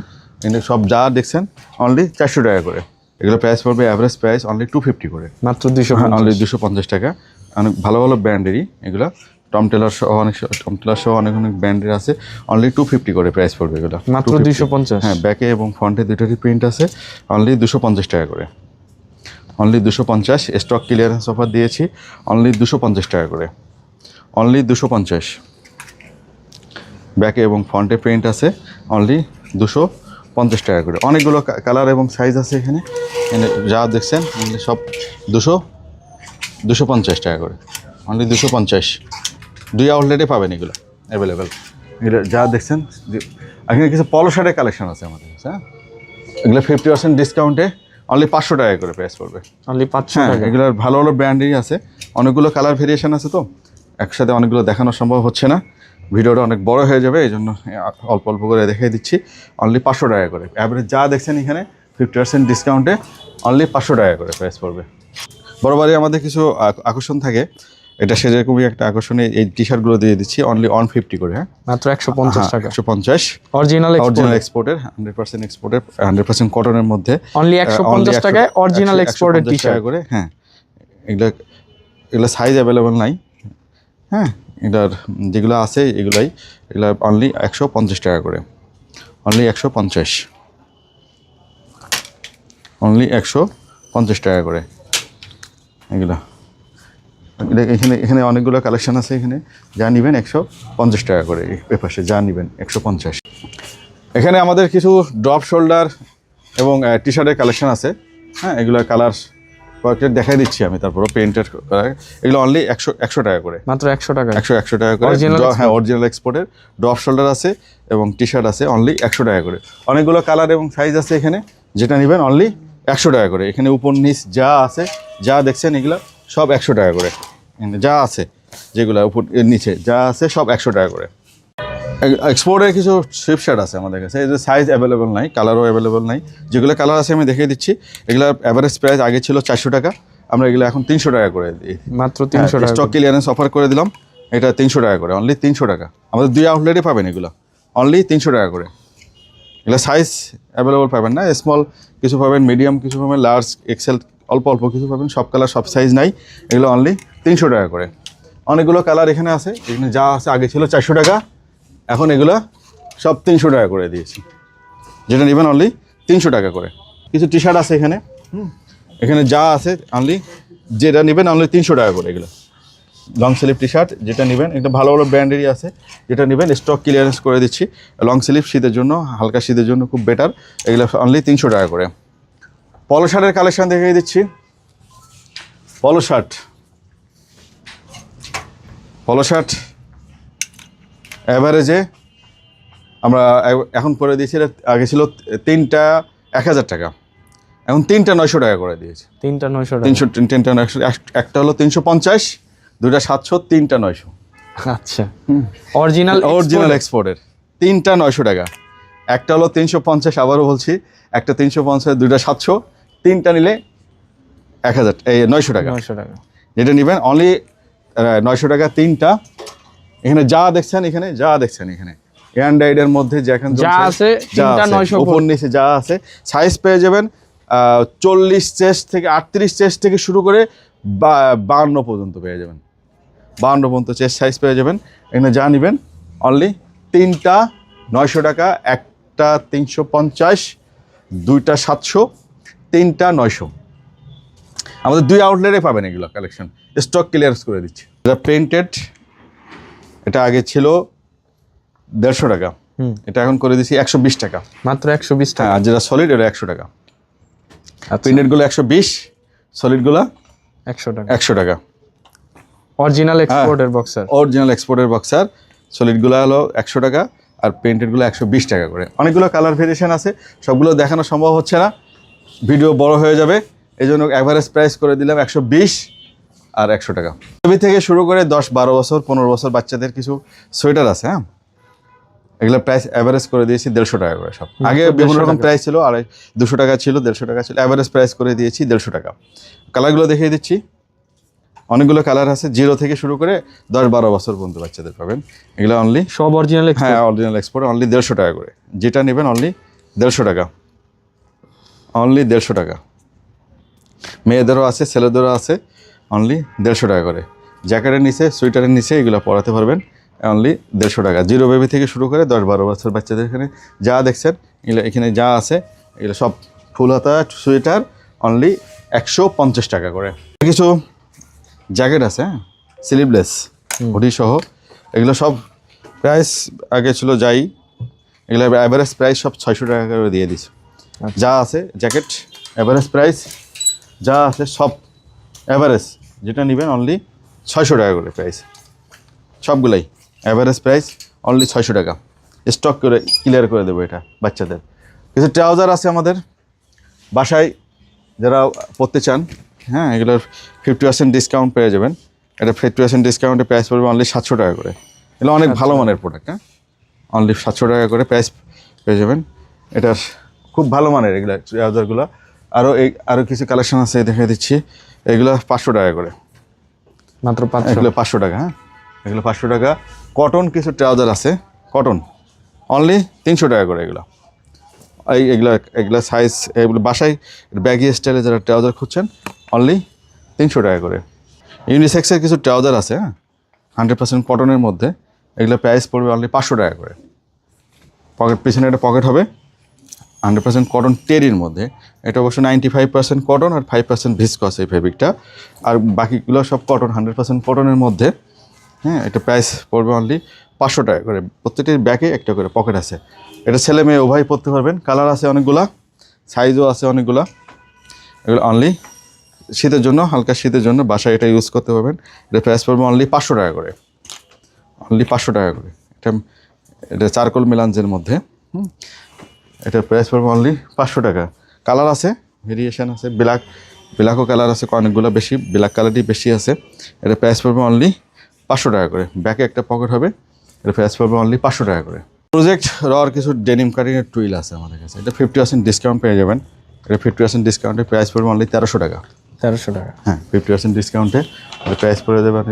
B: সব যা দেখছেন অনলি 400 টাকা করে। এগুলো প্রাইস পড়বে অ্যাভারেজ প্রাইস অনলি 250 করে,
A: মাত্র 250,
B: অনলি 250 টাকা। অনেক ভালো ভালো ব্র্যান্ডেরই এগুলো, টম টেলার সহ অনেক ব্র্যান্ডের আছে, অনলি 250 করে প্রাইস পড়বে এগুলো,
A: মাত্র 250।
B: হ্যাঁ, ব্যাকে এবং ফ্রন্টে দুটোরই প্রিন্ট আছে, অনলি 250 টাকা করে, অনলি 250। স্টক ক্লিয়ারেন্স অফার দিয়েছি, অনলি 250 টাকা করে, অনলি 250। ব্যাকে এবং ফ্রন্টে প্রিন্ট আছে, অনলি 250 টাকা করে। অনেকগুলো কালার এবং সাইজ আছে এখানে, যা দেখছেন এগুলো সব 250 টাকা করে, অনলি 250। 2 আউটলেটে পাবেন এগুলো অ্যাভেলেবেল। এগুলো যা দেখছেন, এখানে কিছু পলো শার্টের কালেকশন আছে আমাদের কাছে, হ্যাঁ। এগুলো 50% ডিসকাউন্টে অনলি 500 টাকা করে প্রাইস পড়বে,
A: অনলি 500 টাকা।
B: এগুলোর ভালো ভালো ব্র্যান্ডেরই আছে, অনেকগুলো কালার ভেরিয়েশন আছে, তো একসাথে অনেকগুলো দেখানো সম্ভব হচ্ছে না, ভিডিওটা অনেক বড় হয়ে যাবে, এই জন্য অল্প অল্প করে দেখিয়ে দিচ্ছি। অনলি 500 টাকা করে অ্যাভারেজ যা দেখছেন এখানে 50% ডিসকাউন্টে অনলি 500 টাকা করে প্রাইস পড়বে। বরাবরই আমাদের কিছু আকর্ষণ থাকে, এটা সেরকমই একটা আকর্ষণীয় এই টি শার্টগুলো দিয়ে দিচ্ছি অনলি 150 করে। হ্যাঁ,
A: মাত্র 150 টাকা।
B: 150
A: অরিজিনাল
B: এক্সপোর্টের 100% এক্সপোর্টের 100% কটনের মধ্যে
A: অনলি 150 টাকায় অরিজিনাল এক্সপোর্টের টি শার্ট
B: করে। হ্যাঁ, এগুলো সাইজ অ্যাভেলেবল নাই। হ্যাঁ, এটার যেগুলো আছে এগুলো অনলি 150 টাকা করে, অনলি 150 টাকা করে এগুলো। এখানে অনেকগুলো কালেকশন আছে, এখানে যা নেবেন 150 টাকা করে, এই পাশে যা নেবেন 150। এখানে আমাদের কিছু ড্রপ শোল্ডার এবং টি শার্টের কালেকশন আছে। হ্যাঁ, এগুলো কালার কয়েকটা দেখাই দিচ্ছি আমি, তারপর পেইন্টের এগুলো অনলি 100 টাকা করে,
A: মাত্র 100 টাকা।
B: 100 টাকা করে। হ্যাঁ, অরিজিনাল এক্সপোর্টের ড্রপ শোল্ডার আছে এবং টি শার্ট আছে অনলি 100 টাকা করে। অনেকগুলো কালার এবং সাইজ আছে এখানে, যেটা নেবেন অনলি 100 টাকা করে। এখানে উপর নিচ যা আছে, যা দেখছেন এগুলো সব 100 টাকা করে। যা আছে যেগুলো উপর নিচে যা আছে সব 100 টাকা করে। এক্সপোর্টের কিছু সুইফট শার্ট আছে আমাদের কাছে, এদের সাইজ অ্যাভেলেবল নাই, কালারও অ্যাভেলেবল নাই। যেগুলো কালার আছে আমি দেখিয়ে দিচ্ছি। এগুলো অ্যাভারেজ প্রাইস আগে ছিল 400 টাকা, আমরা এগুলো এখন 300 টাকা করে দিই,
A: মাত্র 300 টাকা।
B: স্টক ক্লিয়ারেন্স অফার করে দিলাম, এটা 300 টাকা করে, অনলি 300 টাকা। আমাদের 2 আউটলেটে পাবেন এগুলো অনলি 300 টাকা করে। এগুলো সাইজ অ্যাভেলেবল পাবেন না, স্মল কিছু পাবেন, মিডিয়াম কিছু পাবেন, লার্জ এক্সেল অল্প অল্প কিছু পাবেন, সব কালার সব সাইজ নাই। এগুলো অনলি 300 টাকা করে। অনেকগুলো কালার এখানে আছে, এখানে যা আছে আগে ছিল 400 টাকা, এখন এগুলো সব 300 টাকা করে দিয়েছি, যেটা নেবেন অনলি 300 টাকা করে। কিছু টি শার্ট আছে এখানে, এখানে যা আছে অনলি যেটা নেবেন অনলি 300 টাকা করে। এগুলো লং স্লিভ টি শার্ট যেটা নেবেন, একটা ভালো ভালো ব্র্যান্ডেরই আছে, যেটা নেবেন স্টক ক্লিয়ারেন্স করে দিচ্ছি। লং স্লিভ শীতের জন্য, হালকা শীতের জন্য খুব বেটার। এগুলো অনলি 300 টাকা করে। পলো শার্টের কালেকশন দেখিয়ে দিচ্ছি। পলো শার্ট অ্যাভারেজে আমরা এখন করে দিয়েছি, আগে ছিল 3টা 1000 টাকা, এখন 3টা 900 টাকা করে দিয়েছি।
A: 3টা 900 টাকা।
B: 3টা 900, একটা হলো 350, 2টা 700, 3টা 900।
A: আচ্ছা, অরিজিনাল
B: এক্সপোর্টের 3টা 900 টাকা। একটা হলো 350, আবারও বলছি, একটা 350, 2টা 700, 3টা নিলে 1000, এই 900 টাকা।
A: 900 টাকা,
B: যেটা নেবেন অনলি 900 টাকা 3টা। এখানে যা দেখছেন, এখানে অ্যান্ড্রয়েডের মধ্যে
A: যা আছে 3টা 900
B: উপর নিচে যা আছে, সাইজ পেয়ে যাবেন 40 চেস্ট থেকে 38 চেস্ট থেকে শুরু করে 52 পর্যন্ত পেয়ে যাবেন, 52 পর্যন্ত চেস্ট সাইজ পেয়ে যাবেন। এখানে যা নেবেন অনলি 3টা 900 টাকা, একটা 350, 2টা 700, 3টা 900। আমাদের 2 আউটলেটে পাবেন এগুলো কালেকশন, স্টক ক্লিয়ারেন্স করে দিচ্ছি। এটা প্রিন্টেড, এটা আগে ছিল 150 টাকা, এটা এখন করে দিচ্ছি 120 টাকা,
A: মাত্র 120 টাকা।
B: আর যেটা সলিড এটা 100 টাকা। প্রিন্টেডগুলো 120, সলিডগুলো
A: 100 টাকা।
B: 100 টাকা।
A: অরিজিনাল এক্সপোর্টের বক্সার
B: সলিডগুলো হলো 100 টাকা, আর প্রিন্টেডগুলো 120 টাকা করে। অনেকগুলো কালার ভেরিয়েশন আছে, সবগুলো দেখানো সম্ভব হচ্ছে না, ভিডিও বড় হয়ে যাবে, এই জন্য অ্যাভারেজ প্রাইস করে দিলাম 120 আর 100 টাকা। বেবি থেকে শুরু করে 10-12 বছর 15 বছর বাচ্চাদের কিছু সোয়েটার আছে। হ্যাঁ, এগুলো প্রাইস অ্যাভারেজ করে দিয়েছি 150 টাকা করে। সব আগে বিভিন্ন রকম প্রাইস ছিল, 200 টাকা ছিল, 150 টাকা ছিল, অ্যাভারেজ প্রাইস করে দিয়েছি 150 টাকা। কালারগুলো দেখিয়ে দিচ্ছি, অনেকগুলো কালার আছে, 0 থেকে শুরু করে 10-12 বছর পর্যন্ত বাচ্চাদের পাবেন। এগুলো অনলি
A: সব অরিজিনাল,
B: হ্যাঁ অরিজিনাল এক্সপোর্ট, অনলি 150 টাকা করে। যেটা নেবেন অনলি 150 টাকা, অনলি 150 টাকা। মেয়েদেরও আছে, ছেলেদেরও আছে, অনলি 150 টাকা করে। জ্যাকেটের নিচে, সোয়েটারের নিচে এগুলো পরাতে পারবেন অনলি 150 টাকা। 0 বেবি থেকে শুরু করে 10-12 বছর বাচ্চাদের এখানে যা দেখছেন এগুলো, এখানে যা আছে এগুলো সব ফুল হাতা সোয়েটার অনলি 150 টাকা করে। কিছু জ্যাকেট আছে, হ্যাঁ, স্লিভলেস হুডি সহ, এগুলো সব প্রাইস আগে ছিল যাই, এগুলো অ্যাভারেজ প্রাইস সব 600 টাকা করে দিয়ে দিচ্ছে। যা আছে জ্যাকেট অ্যাভারেজ প্রাইস যা আছে সব অ্যাভারেজ, যেটা নেবেন অনলি 600 টাকা করে প্রাইস, সবগুলাই অ্যাভারেজ প্রাইস অনলি 600 টাকা। স্টক করে ক্লিয়ার করে দেবো এটা বাচ্চাদের। কিছু ট্রাউজার আছে আমাদের বাসায় যারা পরতে চান, হ্যাঁ, এগুলোর 50% ডিসকাউন্ট পেয়ে যাবেন। এটা 50% ডিসকাউন্টে প্রাইস পড়বে অনলি 700 টাকা করে। এগুলো অনেক ভালো মানের প্রোডাক্ট, হ্যাঁ, অনলি 700 টাকা করে প্রাইস পেয়ে যাবেন। এটার খুব ভালো মানের এগুলো ট্রাউজারগুলো। আরও কিছু কালেকশন আছে দেখে দিচ্ছি, এগুলো 500 টাকা করে,
A: মাত্র 500।
B: এগুলো 500 টাকা। হ্যাঁ, এগুলো 500 টাকা। কটন কিছু ট্রাউজার আছে, কটন অনলি 300 টাকা করে এগুলো। এগুলো সাইজ, এগুলো বাসায় ব্যাগি স্টাইলে যারা ট্রাউজার খুঁজছেন অনলি 300 টাকা করে। ইউনিসেক্সের কিছু ট্রাউজার আছে, হ্যাঁ, 100% কটনের মধ্যে, এগুলো প্রাইস পড়বে অনলি 500 টাকা করে। পকেট, পিছনে একটা পকেট হবে, 100% কটন টেরির মধ্যে। এটা অবশ্য 95% কটন আর 5% ভিসকস এই ফেব্রিকটা, আর বাকিগুলো সব কটন, 100% কটনের মধ্যে। হ্যাঁ, এটা প্রাইস পড়বে অনলি 500 টাকা করে। প্রত্যেকটির ব্যাগে একটা করে পকেট আছে। এটা ছেলে মেয়ে উভয় পরতে পারবেন, কালার আছে অনেকগুলা, সাইজও আছে অনেকগুলা। এগুলো অনলি শীতের জন্য, হালকা শীতের জন্য বাসায় এটা ইউজ করতে পারবেন। এটা প্রাইস পড়বে অনলি 500 টাকা করে, অনলি 500 টাকা করে। এটা চারকোল মেলাঞ্জের মধ্যে। এটার প্রাইস পড়বে অনলি 500 টাকা। কালার আছে, ভেরিয়েশন আছে, ব্ল্যাকও কালার আছে অনেকগুলো, বেশি ব্ল্যাক কালারটি বেশি আছে। এটা প্রাইস পড়বে অনলি 500 টাকা করে। ব্যাকে একটা পকেট হবে, এটা প্রাইস পড়বে অনলি 500 টাকা করে। প্রজেক্ট রর কিছু ডেনিম কাটিংয়ের টুইল আছে আমাদের কাছে, এটা 50% ডিসকাউন্ট পেয়ে যাবেন। এটা 50% ডিসকাউন্টে প্রাইস পড়বে অনলি 1300 টাকা।
A: 1300 টাকা।
B: হ্যাঁ, 50% ডিসকাউন্টে এটা প্রাইস পড়ে দেবেন।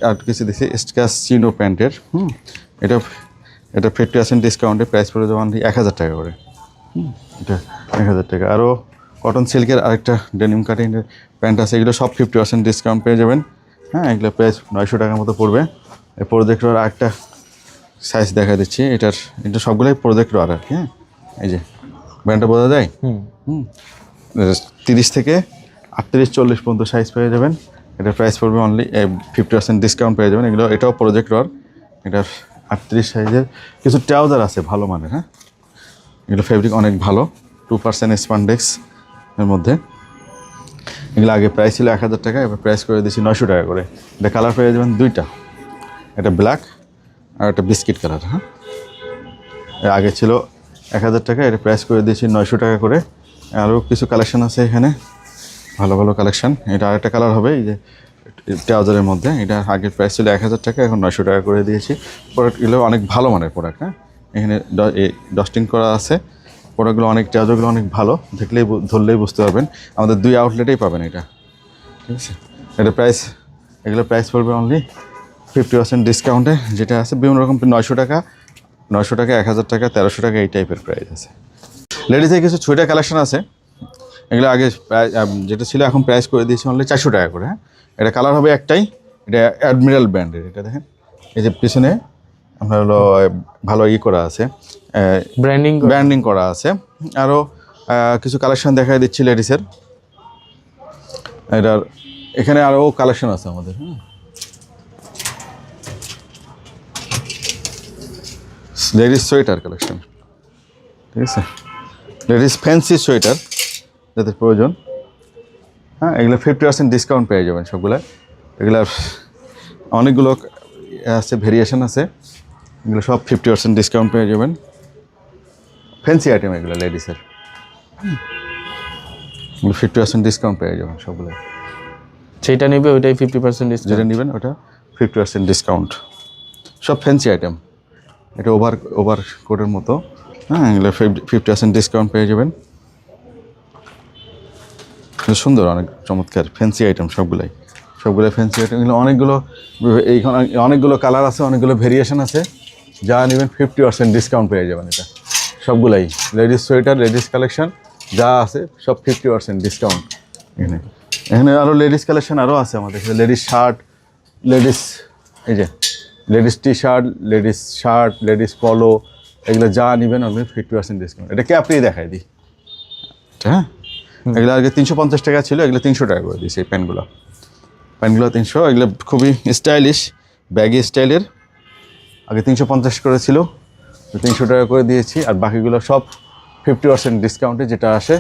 B: আর কিছু দিচ্ছি স্ক্যাচ চিনো প্যান্টের, এটা 50% ডিসকাউন্টে প্রাইস পড়ে দেবেন 1000 টাকা করে। এটা 1000 টাকা। আরও কটন সিল্কের আরেকটা ডেনিম কাটিংয়ের প্যান্ট আছে, এগুলো সব 50% ডিসকাউন্ট পেয়ে যাবেন। হ্যাঁ, এগুলো প্রাইস 900 টাকার মতো পড়বে। এই প্রোজেক্ট রর আরেকটা সাইজ দেখা দিচ্ছি, এটা সবগুলোই প্রোজেক্ট রর আর কি। হ্যাঁ, এই যে ব্যান্ডটা বোঝা যায়। 30 থেকে 38, 40 পর্যন্ত সাইজ পেয়ে যাবেন। এটার প্রাইস পড়বে অনলি 50% ডিসকাউন্ট পেয়ে যাবেন। এটাও প্রোজেক্ট রর। এটার 38 সাইজের কিছু ট্রাউজার আছে ভালো মানের। হ্যাঁ, এগুলো ফেব্রিক অনেক ভালো, 2% স্পান্ডেক্স এর মধ্যে। এগুলো আগে প্রাইস ছিল 1000 টাকা, এবার প্রাইস করে দিয়েছি 900 টাকা করে। এটা কালার পেয়ে যাবেন দুইটা, এটা ব্ল্যাক আর একটা বিস্কিট কালার। হ্যাঁ, আগে ছিল 1000 টাকা, এটা প্রাইস করে দিয়েছি 900 টাকা করে। আরও কিছু কালেকশন আছে এখানে, ভালো ভালো কালেকশন। এটা আরেকটা কালার হবে, এই যে ট্রাউজারের মধ্যে। এটা আগের প্রাইস ছিল 1000 টাকা, এখন 900 টাকা করে দিয়েছি। প্রোডাক্টগুলো অনেক ভালো মানের প্রোডাক্ট। হ্যাঁ, এখানে ডস্টিং করা আছে। প্রোডাক্টগুলো অনেক, ট্রাউজারগুলো অনেক ভালো, ধরলেই বুঝতে পারবেন। আমাদের 2 আউটলেটেই পাবেন এটা, ঠিক আছে। এগুলো প্রাইস পড়বে অনলি 50% ডিসকাউন্টে, যেটা আছে বিভিন্ন রকম 900 টাকা, 1000 টাকা, 1300 টাকা, এই টাইপের প্রাইস আছে। লেডিসের কিছু ছোটো কালেকশন আছে, এগুলো আগে যেটা ছিল এখন প্রাইস করে দিয়েছি অনলি 400 টাকা করে। হ্যাঁ, এটা কালার হবে একটাই, এটা অ্যাডমিরাল ব্র্যান্ডের। এটা দেখেন, এই যে পিছনে আপনার হলো ভালো করা আছে, ব্র্যান্ডিং করা আছে। আরও কিছু কালেকশন দেখাই দিচ্ছি লেডিসের। এটার এখানে আরও কালেকশন আছে আমাদের। লেডিস সোয়েটার কালেকশন, ঠিক আছে, লেডিস ফ্যান্সি সোয়েটার যাদের প্রয়োজন। হ্যাঁ, এগুলো 50% ডিসকাউন্ট পেয়ে যাবেন সবগুলো। এগুলার অনেকগুলো আছে, ভেরিয়েশন আছে, এগুলো সব 50% ডিসকাউন্ট পেয়ে যাবেন। ফ্যান্সি আইটেম এগুলো লেডিসের, 50% ডিসকাউন্ট পেয়ে যাবেন সবগুলো।
A: যেটা নেবে ওইটাই 50% ডিসকাউন্ট,
B: যেটা নেবেন ওটা 50% ডিসকাউন্ট। সব ফ্যান্সি আইটেম, এটা ওভার কোটের মতো। হ্যাঁ, এগুলো 50% ডিসকাউন্ট পেয়ে যাবেন। সুন্দর, অনেক চমৎকার ফ্যান্সি আইটেম সবগুলো ফ্যান্সি আইটেম। এগুলো অনেকগুলো কালার আছে, অনেকগুলো ভেরিয়েশন আছে। যা নেবেন 50% ডিসকাউন্ট পেয়ে যাবেন। এটা সবগুলাই লেডিস সোয়েটার, লেডিস কালেকশন যা আছে সব 50% ডিসকাউন্ট। এখানে আরও লেডিস কালেকশন আরও আছে আমাদের, লেডিস শার্ট, এই যে লেডিস টি শার্ট, লেডিস পলো, এগুলো যা নেবেন আপনি 50% ডিসকাউন্ট। এটা ক্যাপড়ি দেখাই দিই। হ্যাঁ, এগুলো আগে 350 টাকা ছিল, এগুলো 300 টাকা করে দিয়েছি। এই প্যান্টগুলো 300, এগুলো খুবই স্টাইলিশ, ব্যাগি স্টাইলের। আগে 350 করে ছিল, 300 টাকা করে দিয়েছি। আর বাকিগুলো সব 50% ডিসকাউন্টে যেটা আসে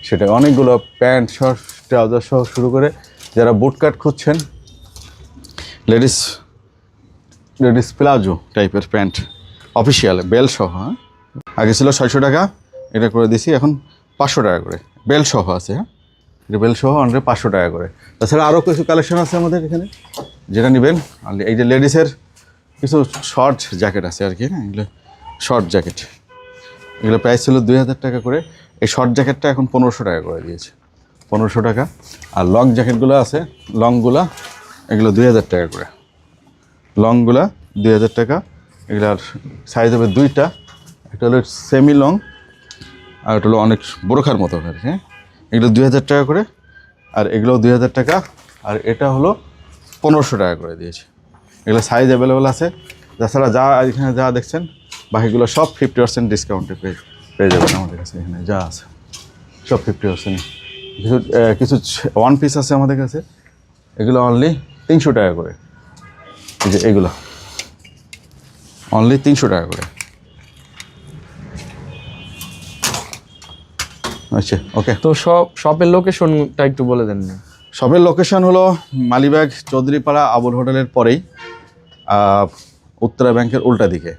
B: সেটা। অনেকগুলো প্যান্ট, শর্ট, ট্রাউজার সহ শুরু করে যারা বুটকাট খুঁজছেন, লেডিস প্লাজো টাইপের প্যান্ট, অফিসিয়াল বেল সহ। হ্যাঁ, আগে ছিল 600 টাকা, এটা করে দিয়েছি এখন 500 টাকা করে, বেল সহ আছে। হ্যাঁ, এটা বেল সহ অনলি 500 টাকা করে। তাছাড়া আরও কিছু কালেকশন আছে আমাদের এখানে, যেটা নেবেন। এই যে লেডিসের কিছু শর্ট জ্যাকেট আছে আর কি। হ্যাঁ, এগুলো শর্ট জ্যাকেট, এগুলো প্রাইস ছিল 2000 টাকা করে। এই শর্ট জ্যাকেটটা এখন 1500 টাকা করে দিয়েছে, 1500 টাকা। আর লং জ্যাকেটগুলো আছে, লংগুলা এগুলো 2000 টাকা করে। লংগুলা 2000 টাকা। এগুলার সাইজ হবে দুইটা, একটা হলো সেমি লং আর একটা হলো অনেক বোরখার মতো আর কি, হ্যাঁ। এগুলো 2000 টাকা করে, আর এগুলো 2000 টাকা, আর এটা হলো 1500 টাকা করে দিয়েছে। এগুলো সাইজ অ্যাভেলেবেল আছে। তাছাড়া যা এখানে যা দেখছেন বাকিগুলো সব 50% ডিসকাউন্টে পেয়ে যাবেন আমাদের কাছে। এখানে যা আছে সব 50%। কিছু ওয়ান পিস আছে আমাদের কাছে, এগুলো অনলি 300 টাকা করে। এই যে এগুলো অনলি 300 টাকা করে। আচ্ছা, ওকে।
A: তো শপের লোকেশনটা একটু বলে দেন না।
B: শপের লোকেশন হলো মালিবাগ চৌধুরীপাড়া আবুল হোটেলের পরেই, উত্তরা ব্যাংকের উল্টা দিকে।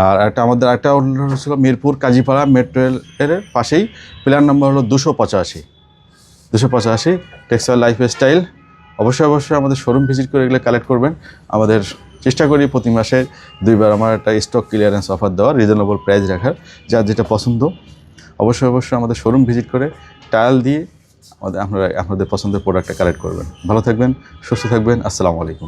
B: আর আমাদের একটা আউটলেট ছিল মিরপুর কাজীপাড়া মেট্রো রেলের পাশেই, প্ল্যান নম্বর হলো 285 টেক্সটাইল লাইফস্টাইল। অবশ্যই আমাদের শোরুম ভিজিট করে এগুলো কালেক্ট করবেন। আমাদের চেষ্টা করি প্রতি মাসে 2 বার আমার একটা স্টক ক্লিয়ারেন্স অফার দেওয়ার, রিজনেবল প্রাইস রাখার। যার যেটা পছন্দ অবশ্যই আমাদের শোরুম ভিজিট করে ট্রায়াল দিয়ে আপনাদের পছন্দের প্রোডাক্টটা কালেক্ট করবেন। ভালো থাকবেন, সুস্থ থাকবেন। আসসালামু আলাইকুম।